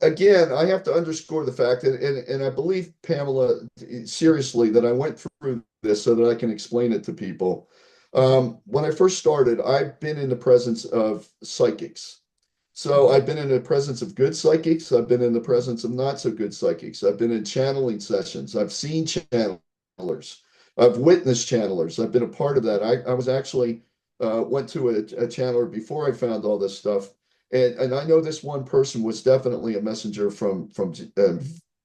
Speaker 2: Again, I have to underscore the fact that, and I believe, Pamela, seriously, that I went through this so that I can explain it to people. When I first started, I've been in the presence of psychics. So
Speaker 1: Mhm.
Speaker 2: I've been in the presence of good psychics. I've been in the presence of not so good psychics. I've been in channeling sessions. I've seen channelers. I've witnessed channelers. I've been a part of that. I was actually went to a channeler before I found all this stuff, and I know this one person was definitely a messenger from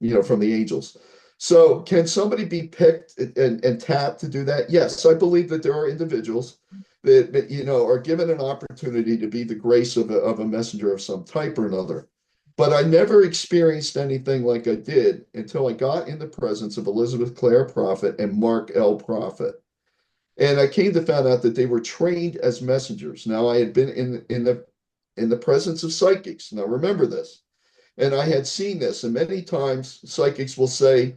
Speaker 2: the angels. So can somebody be picked and tapped to do that? Yes, I believe that there are individuals that are given an opportunity to be the grace of a messenger of some type or another. But I never experienced anything like I did until I got in the presence of Elizabeth Clare Prophet and Mark L. Prophet. And I came to find out that they were trained as messengers. Now I had been in the presence of psychics. Now remember this. And I had seen this, and many times psychics will say,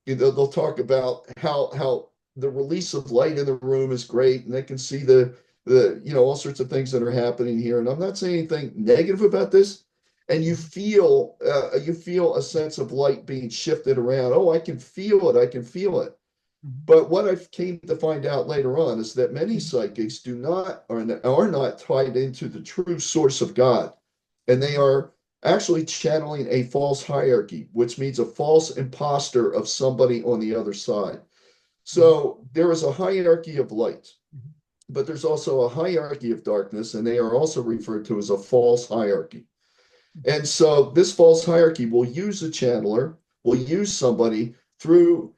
Speaker 2: they'll talk about how the release of light in the room is great, and they can see the all sorts of things that are happening here. And I'm not saying anything negative about this. And you feel a sense of light being shifted around. Oh, I can feel it. I can feel it. But what I came to find out later on is that many psychics do not are not tied into the true source of God, and they are actually channeling a false hierarchy, which means a false imposter of somebody on the other side. So there is a hierarchy of light, but there's also a hierarchy of darkness, and they are also referred to as a false hierarchy. And so this false hierarchy will use a channeler, will use somebody through,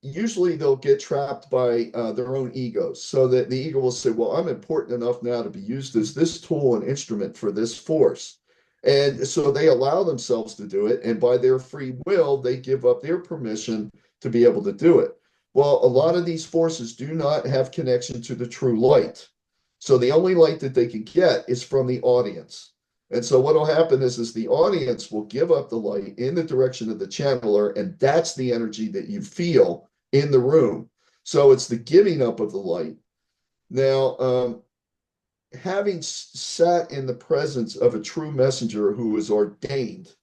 Speaker 2: usually they'll get trapped by their own egos. So that the ego will say, well, I'm important enough now to be used as this tool and instrument for this force. And so they allow themselves to do it. And by their free will, they give up their permission to be able to do it. Well, a lot of these forces do not have connection to the true light. So the only light that they can get is from the audience. And so what will happen is the audience will give up the light in the direction of the channeler, and that's the energy that you feel in the room. So it's the giving up of the light. Now, having sat in the presence of a true messenger who is ordained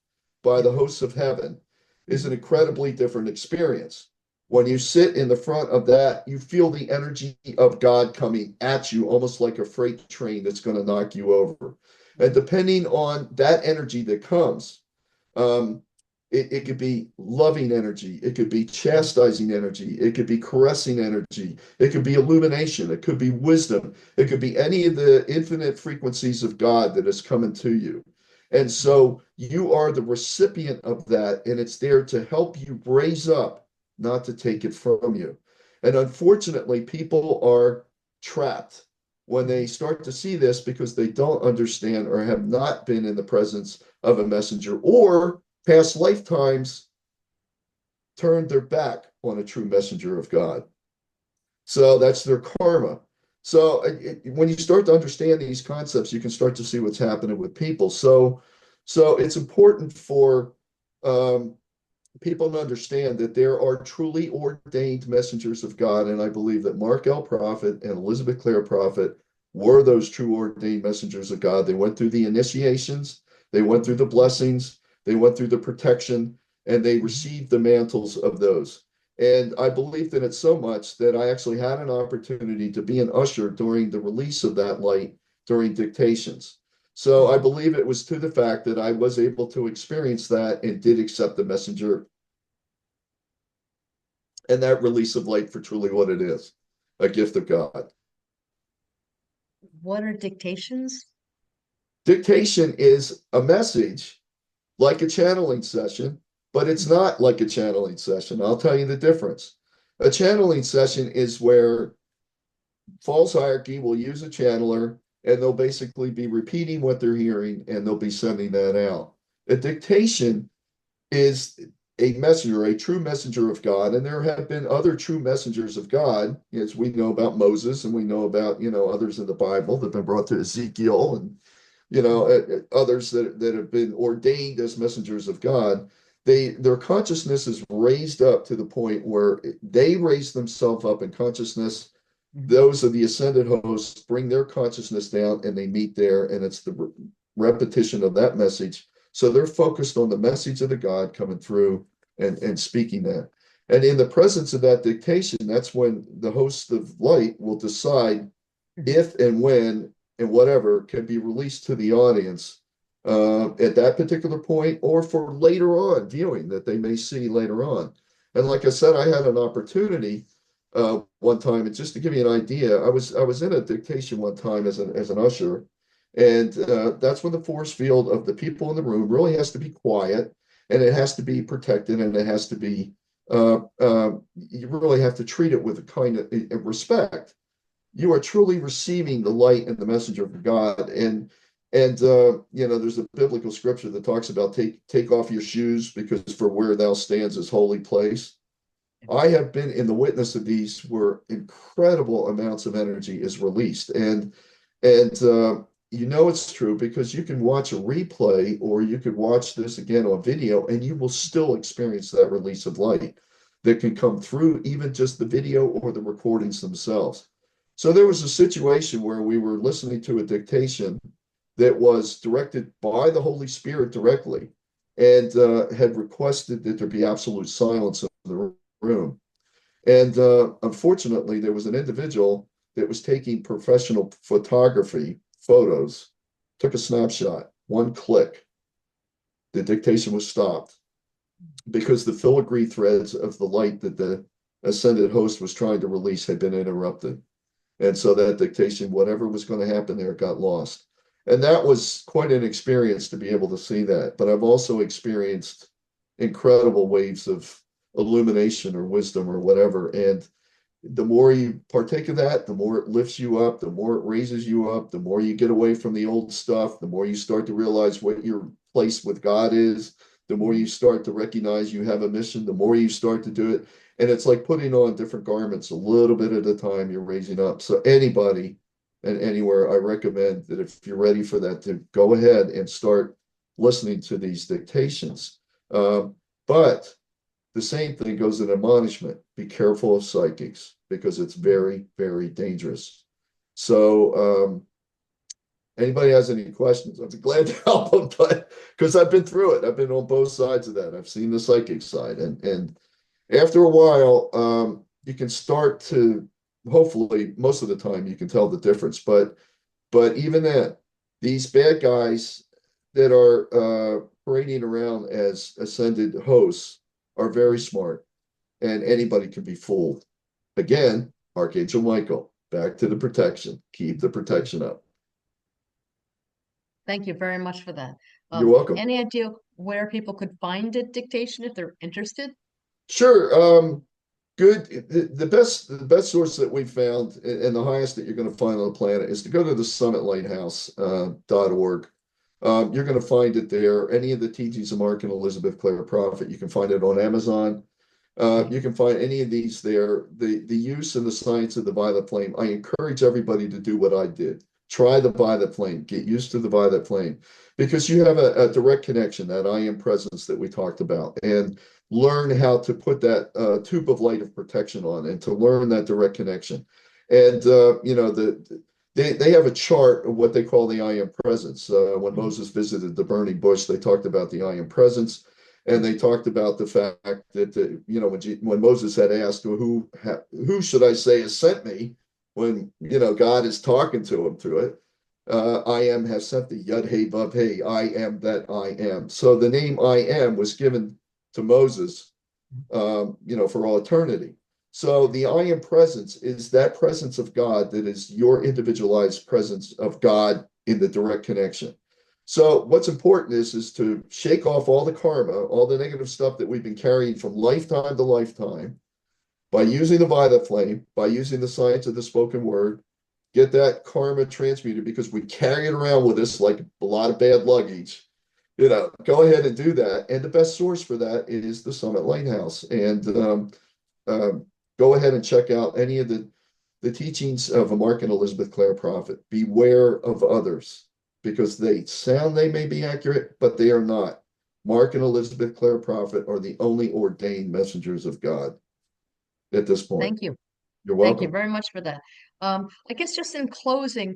Speaker 2: by the hosts of heaven is an incredibly different experience. When you sit in the front of that, you feel the energy of God coming at you, almost like a freight train that's going to knock you over. And depending on that energy that comes, um, it could be loving energy, it could be chastising energy, it could be caressing energy, it could be illumination, it could be wisdom, it could be any of the infinite frequencies of God that is coming to you. And so you are the recipient of that, and it's there to help you raise up, not to take it from you. And unfortunately, people are trapped when they start to see this because they don't understand or have not been in the presence of a messenger, or past lifetimes turned their back on a true messenger of God. So that's their karma. So when you start to understand these concepts, you can start to see what's happening with people. So it's important for um, people to understand that there are truly ordained messengers of God. And I believe that Mark L. Prophet and Elizabeth Clare Prophet were those true ordained messengers of God. They went through the initiations, they went through the blessings, they went through the protection, and they received the mantles of those. And I believed in it so much that I actually had an opportunity to be an usher during the release of that light during dictations. So I believe it was to the fact that I was able to experience that and did accept the messenger and that release of light for truly what it is, a gift of God.
Speaker 1: What are dictations?
Speaker 2: Dictation is a message like a channeling session, but it's not like a channeling session. I'll tell you the difference. A channeling session is where false hierarchy will use a channeler and they'll basically be repeating what they're hearing and they'll be sending that out. A dictation is a messenger, a true messenger of God. And there have been other true messengers of God, as we know about Moses and we know about, others in the Bible that have been brought to Ezekiel and, others that have been ordained as messengers of God. Their consciousness is raised up to the point where they raise themselves up in consciousness
Speaker 1: Mhm.
Speaker 2: those are the ascended hosts, bring their consciousness down and they meet there, and it's the repetition of that message. So they're focused on the message of the God coming through and speaking that. And in the presence of that dictation, that's when the host of light will decide
Speaker 1: Mhm.
Speaker 2: if and when and whatever can be released to the audience at that particular point, or for later on viewing that they may see later on. And like I said, I had an opportunity one time, and just to give you an idea, I was in a dictation one time as an usher, and that's when the force field of the people in the room really has to be quiet, and it has to be protected, and it has to be you really have to treat it with a kind of respect. You are truly receiving the light and the messenger of God. And there's a biblical scripture that talks about take off your shoes, because for where thou stands is holy place. I have been in the witness of these where incredible amounts of energy is released. And it's true because you can watch a replay or you could watch this again on video, and you will still experience that release of light that can come through even just the video or the recordings themselves. So there was a situation where we were listening to a dictation that was directed by the Holy Spirit directly, and had requested that there be absolute silence in the room. And unfortunately, there was an individual that was taking professional photography photos, took a snapshot, one click, the dictation was stopped because the filigree threads of the light that the ascended host was trying to release had been interrupted. And so that dictation, whatever was going to happen there, got lost. And that was quite an experience to be able to see that. But I've also experienced incredible waves of illumination or wisdom or whatever. And the more you partake of that, the more it lifts you up, the more it raises you up, the more you get away from the old stuff, the more you start to realize what your place with God is, the more you start to recognize you have a mission, the more you start to do it. And it's like putting on different garments a little bit at a time, you're raising up. So anybody and anywhere, I recommend that if you're ready for that, to go ahead and start listening to these dictations. But the same thing goes in admonishment. Be careful of psychics because it's very, very dangerous. So, anybody has any questions, I'd be glad to help them, but because I've been through it, I've been on both sides of that. I've seen the psychic side, and after a while, you can start to hopefully most of the time you can tell the difference. But even then, these bad guys that are parading around as ascended hosts are very smart, and anybody can be fooled. Again, Archangel Michael, back to the protection. Keep the protection up.
Speaker 1: Thank you very much for that.
Speaker 2: You're welcome.
Speaker 1: Any idea where people could find a dictation if they're interested?
Speaker 2: Sure. Good. The best source that we found, and the highest that you're going to find on the planet, is to go to the summitlighthouse.org. You're going to find it there. Any of the teachings of Mark and Elizabeth Clare Prophet, you can find it on Amazon.
Speaker 1: Okay.
Speaker 2: You can find any of these there. The use and the science of the violet flame. I encourage everybody to do what I did. Try the violet flame. Get used to the violet flame, because you have a direct connection, that I am presence that we talked about, and learn how to put that tube of light of protection on, and to learn that direct connection. And they have a chart of what they call the I am presence. When
Speaker 1: Mhm.
Speaker 2: Moses visited the burning bush, they talked about the I am presence. And they talked about the fact that when Moses had asked, well, who should I say has sent me, when God is talking to him through it, I am has sent the Yud Hey Vav Hey, I am that I am. So the name I am was given to Moses, for all eternity. So the I am presence is that presence of God that is your individualized presence of God in the direct connection. So what's important is to shake off all the karma, all the negative stuff that we've been carrying from lifetime to lifetime, by using the violet flame, by using the science of the spoken word, get that karma transmuted, because we carry it around with us like a lot of bad luggage. Go ahead and do that. And the best source for that is the Summit Lighthouse. And go ahead and check out any of the teachings of a Mark and Elizabeth Clare Prophet. Beware of others, because they may be accurate, but they are not. Mark and Elizabeth Clare Prophet are the only ordained messengers of God at this point.
Speaker 1: Thank you.
Speaker 2: You're
Speaker 1: Thank you
Speaker 2: welcome.
Speaker 1: very much for that. I guess just in closing,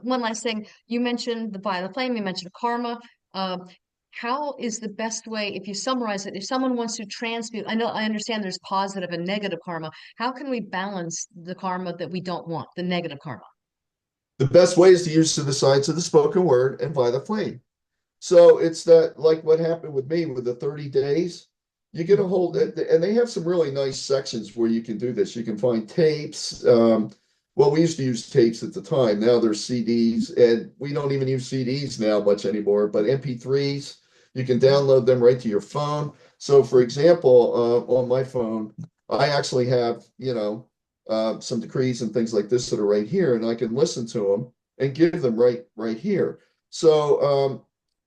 Speaker 1: one last thing. You mentioned the violet flame, you mentioned karma. Um, how is the best way, if you summarize it, if someone wants to transmute, I understand there's positive and negative karma. How can we balance the karma that we don't want, the negative karma?
Speaker 2: The best way is to use to the science of the spoken word and by the flame. So it's that, like what happened with me with the 30 days, you get a
Speaker 1: Mhm.
Speaker 2: hold, and they have some really nice sections where you can do this. You can find tapes. Well, we used to use tapes at the time. Now there's CDs, and we don't even use CDs now much anymore, but MP3s, you can
Speaker 1: Mhm.
Speaker 2: download them right to your phone. So, for example, on my phone, I actually have, some decrees and things like this that are right here, and I can listen to them and give them right here. So,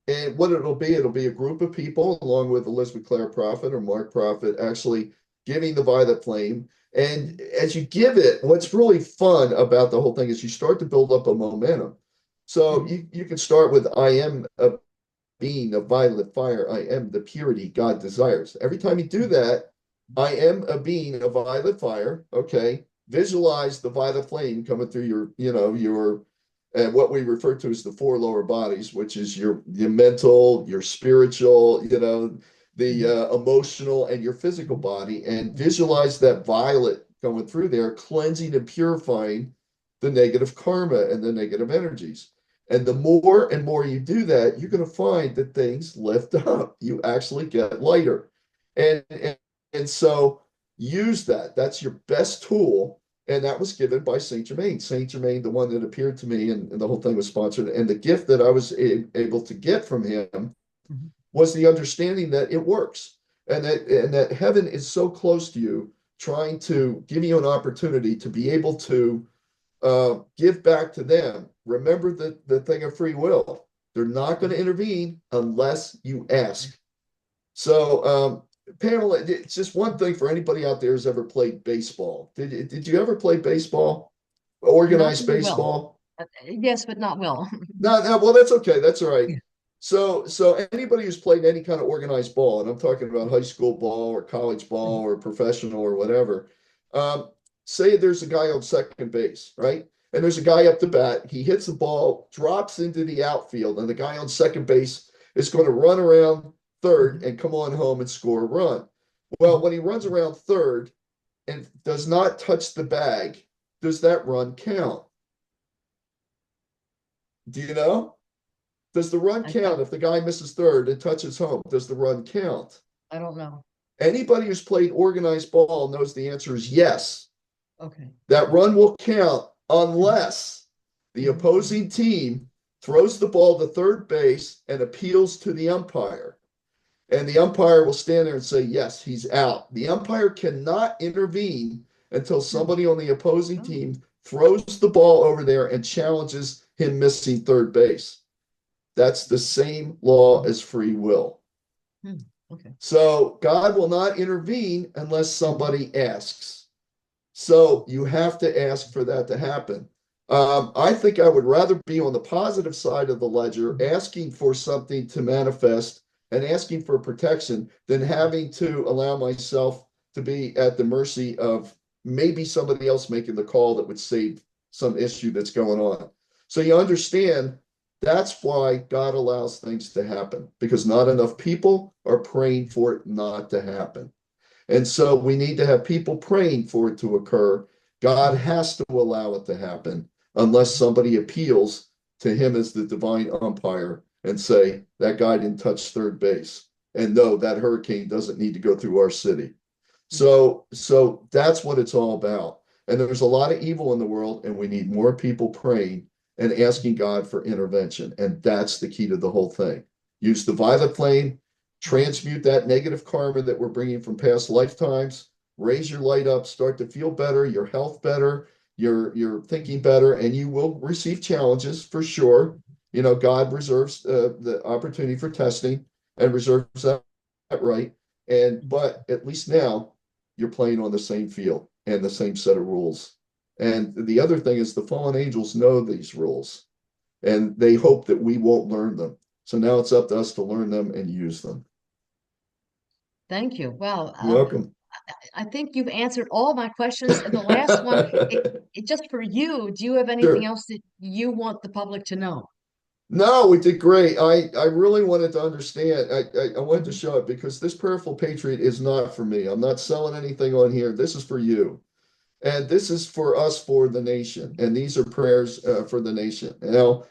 Speaker 2: and what it'll be a group of people, along with Elizabeth Clare Prophet or Mark Prophet, actually giving the violet flame. And as you give it, what's really fun about the whole thing is you start to build up a momentum. So
Speaker 1: Mhm.
Speaker 2: you can start with I am a being of violet fire. I am the purity God desires. Every time you do that, I am a being of violet fire. Okay. Visualize the violet flame coming through your and what we refer to as the four lower bodies, which is your mental, your spiritual, the
Speaker 1: Mhm.
Speaker 2: emotional, and your physical body, and
Speaker 1: Mhm.
Speaker 2: visualize that violet going through there, cleansing and purifying the negative karma and the negative energies. And the more and more you do that, you're going to find that things lift up. You actually get lighter. And so use that. That's your best tool. And that was given by Saint Germain. Saint Germain, the one that appeared to me, and the whole thing was sponsored. And the gift that I was able to get from him
Speaker 1: Mhm.
Speaker 2: was the understanding that it works, and that heaven is so close to you, trying to give you an opportunity to be able to give back to them. Remember the thing of free will. They're not going to intervene unless you ask. So, Pamela, it's just one thing for anybody out there who's ever played baseball. Did you ever play baseball?
Speaker 1: Not
Speaker 2: Organized
Speaker 1: very well.
Speaker 2: baseball?
Speaker 1: Yes, but not well.
Speaker 2: No, no, well, that's okay. That's all right. So anybody who's played any kind of organized ball, and I'm talking about high school ball or college ball or professional or whatever, um, say there's a guy on second base, right? And there's a guy up the bat. He hits the ball, drops into the outfield, and the guy on second base is going to run around third
Speaker 1: Mhm.
Speaker 2: and come on home and score a run. Well,
Speaker 1: Mhm.
Speaker 2: when he runs around third and does not touch the bag, does that run count? Do you know? Does the run
Speaker 1: I
Speaker 2: count if the guy misses third and touches home? Does the run count?
Speaker 1: I don't know.
Speaker 2: Anybody who's played organized ball knows the answer is yes.
Speaker 1: Okay.
Speaker 2: That run will count
Speaker 1: Mhm.
Speaker 2: unless the
Speaker 1: Mhm.
Speaker 2: opposing team throws the ball to third base and appeals to the umpire. And the umpire will stand there and say, yes, he's out. The umpire cannot intervene until
Speaker 1: Hmm.
Speaker 2: somebody on the opposing
Speaker 1: Oh.
Speaker 2: team throws the ball over there and challenges him missing third base. That's the same law
Speaker 1: Mhm.
Speaker 2: as free will.
Speaker 1: Hmm. Okay.
Speaker 2: So God will not intervene unless
Speaker 1: Mhm.
Speaker 2: somebody asks. So you have to ask for that to happen. I think I would rather be on the positive side of the ledger,
Speaker 1: Mhm.
Speaker 2: asking for something to manifest and asking for protection than having to allow myself to be at the mercy of maybe somebody else making the call that would save some issue that's going on. So you understand that's why God allows things to happen because not enough people are praying for it not to happen. And so we need to have people praying for it to occur. God
Speaker 1: Mhm.
Speaker 2: has to allow it to happen unless
Speaker 1: Mhm.
Speaker 2: somebody appeals to him as the divine umpire and say, that guy didn't touch third base. And no, that hurricane doesn't need to go through our city.
Speaker 1: Mhm.
Speaker 2: So that's what it's all about. And there's a lot of evil in the world, and we need more people praying and asking God for intervention. And that's the key to the whole thing. Use the violet flame,
Speaker 1: Mhm.
Speaker 2: transmute that negative karma that we're bringing from past lifetimes, raise your light up, start to feel better, your health better, your thinking better, and you will receive challenges for sure. God reserves the opportunity for testing and reserves that right. And
Speaker 1: Mhm.
Speaker 2: but at least now you're playing on the same field and the same set of rules. And the other thing is the fallen angels know these rules and they hope that we won't learn them. So now it's up to us to learn them and use them.
Speaker 1: Thank you. Well,
Speaker 2: You're welcome.
Speaker 1: I think you've answered all my questions. And the last one, just for you, do you have anything
Speaker 2: Sure.
Speaker 1: else that you want the public to know?
Speaker 2: No, we did great. I really wanted to understand. I wanted to
Speaker 1: Mhm.
Speaker 2: show it because this Prayerful Patriot is not for me. I'm not selling anything on here. This is for you. And this is for us, for the nation. And these are prayers for the nation. Now,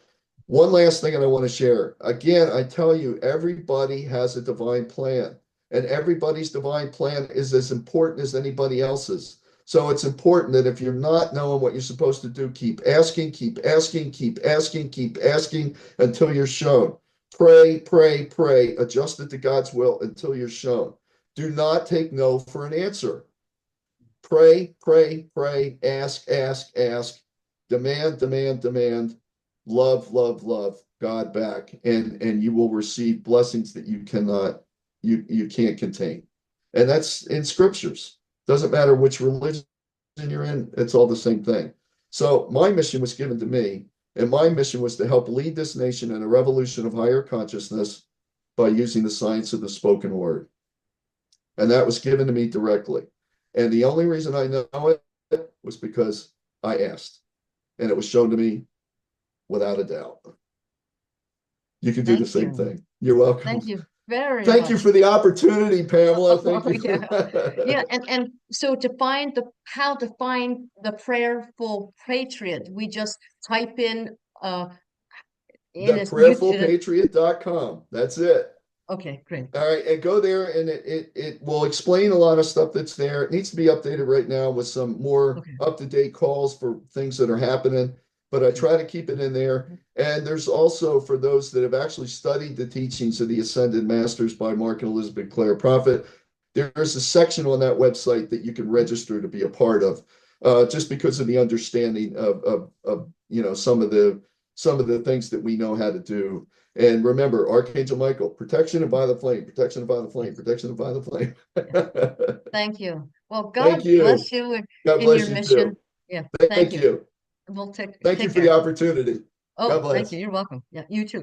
Speaker 2: one last thing that I want to share. Again, I tell you, everybody has a divine plan, and everybody's divine plan is as important as anybody else's. So it's important that if you're not knowing what you're supposed to do, keep asking, keep asking, keep asking, keep asking until you're shown. Pray, pray, pray, adjust it to God's will until you're shown. Do not take no for an answer. Pray, pray, pray, ask, ask, ask, demand, demand, demand, love, love, love God back, and you will receive blessings that you can't contain. And that's in scriptures. Doesn't matter which religion you're in, it's all the same thing. So my mission was given to me, and my mission was to help lead this nation in a revolution of higher consciousness by using the science of the spoken word. And that was given to me directly. And the only reason I know it was because I asked, and it was shown to me without a doubt. You can do the
Speaker 1: Thank
Speaker 2: same
Speaker 1: you.
Speaker 2: thing. You're welcome.
Speaker 1: Thank you very
Speaker 2: Thank you
Speaker 1: much.
Speaker 2: for the opportunity, Pamela.
Speaker 1: Oh,
Speaker 2: Thank you for
Speaker 1: yeah. Yeah,
Speaker 2: that.
Speaker 1: and so to find the how to find the prayerful patriot, we just type in this you
Speaker 2: ThePrayerfulPatriot.com. That's it.
Speaker 1: okay, great.
Speaker 2: All right, and go there, and it will explain a lot of stuff that's there. It needs to be updated right now with some more
Speaker 1: Okay,
Speaker 2: up-to-date calls for things that are happening, but I
Speaker 1: okay.
Speaker 2: try to keep it in there. And there's also for those that have actually studied the teachings of the Ascended Masters by Mark and Elizabeth Clare Prophet, there's a section on that website that you can register to be a part of, just because of the understanding of some of the things that we know how to do. And remember, Archangel Michael, protection and by the flame, protection and by the flame,
Speaker 1: Yes,
Speaker 2: protection and by the flame.
Speaker 1: yes. Thank you. Well,
Speaker 2: Thank
Speaker 1: God
Speaker 2: you.
Speaker 1: bless you
Speaker 2: God
Speaker 1: in your
Speaker 2: bless you
Speaker 1: mission.
Speaker 2: too.
Speaker 1: Yeah, thank
Speaker 2: Thank
Speaker 1: you.
Speaker 2: you.
Speaker 1: We'll take
Speaker 2: Thank you
Speaker 1: take
Speaker 2: for the
Speaker 1: care.
Speaker 2: opportunity. God
Speaker 1: Oh, thank you.
Speaker 2: bless.
Speaker 1: You're welcome. Yeah, you too.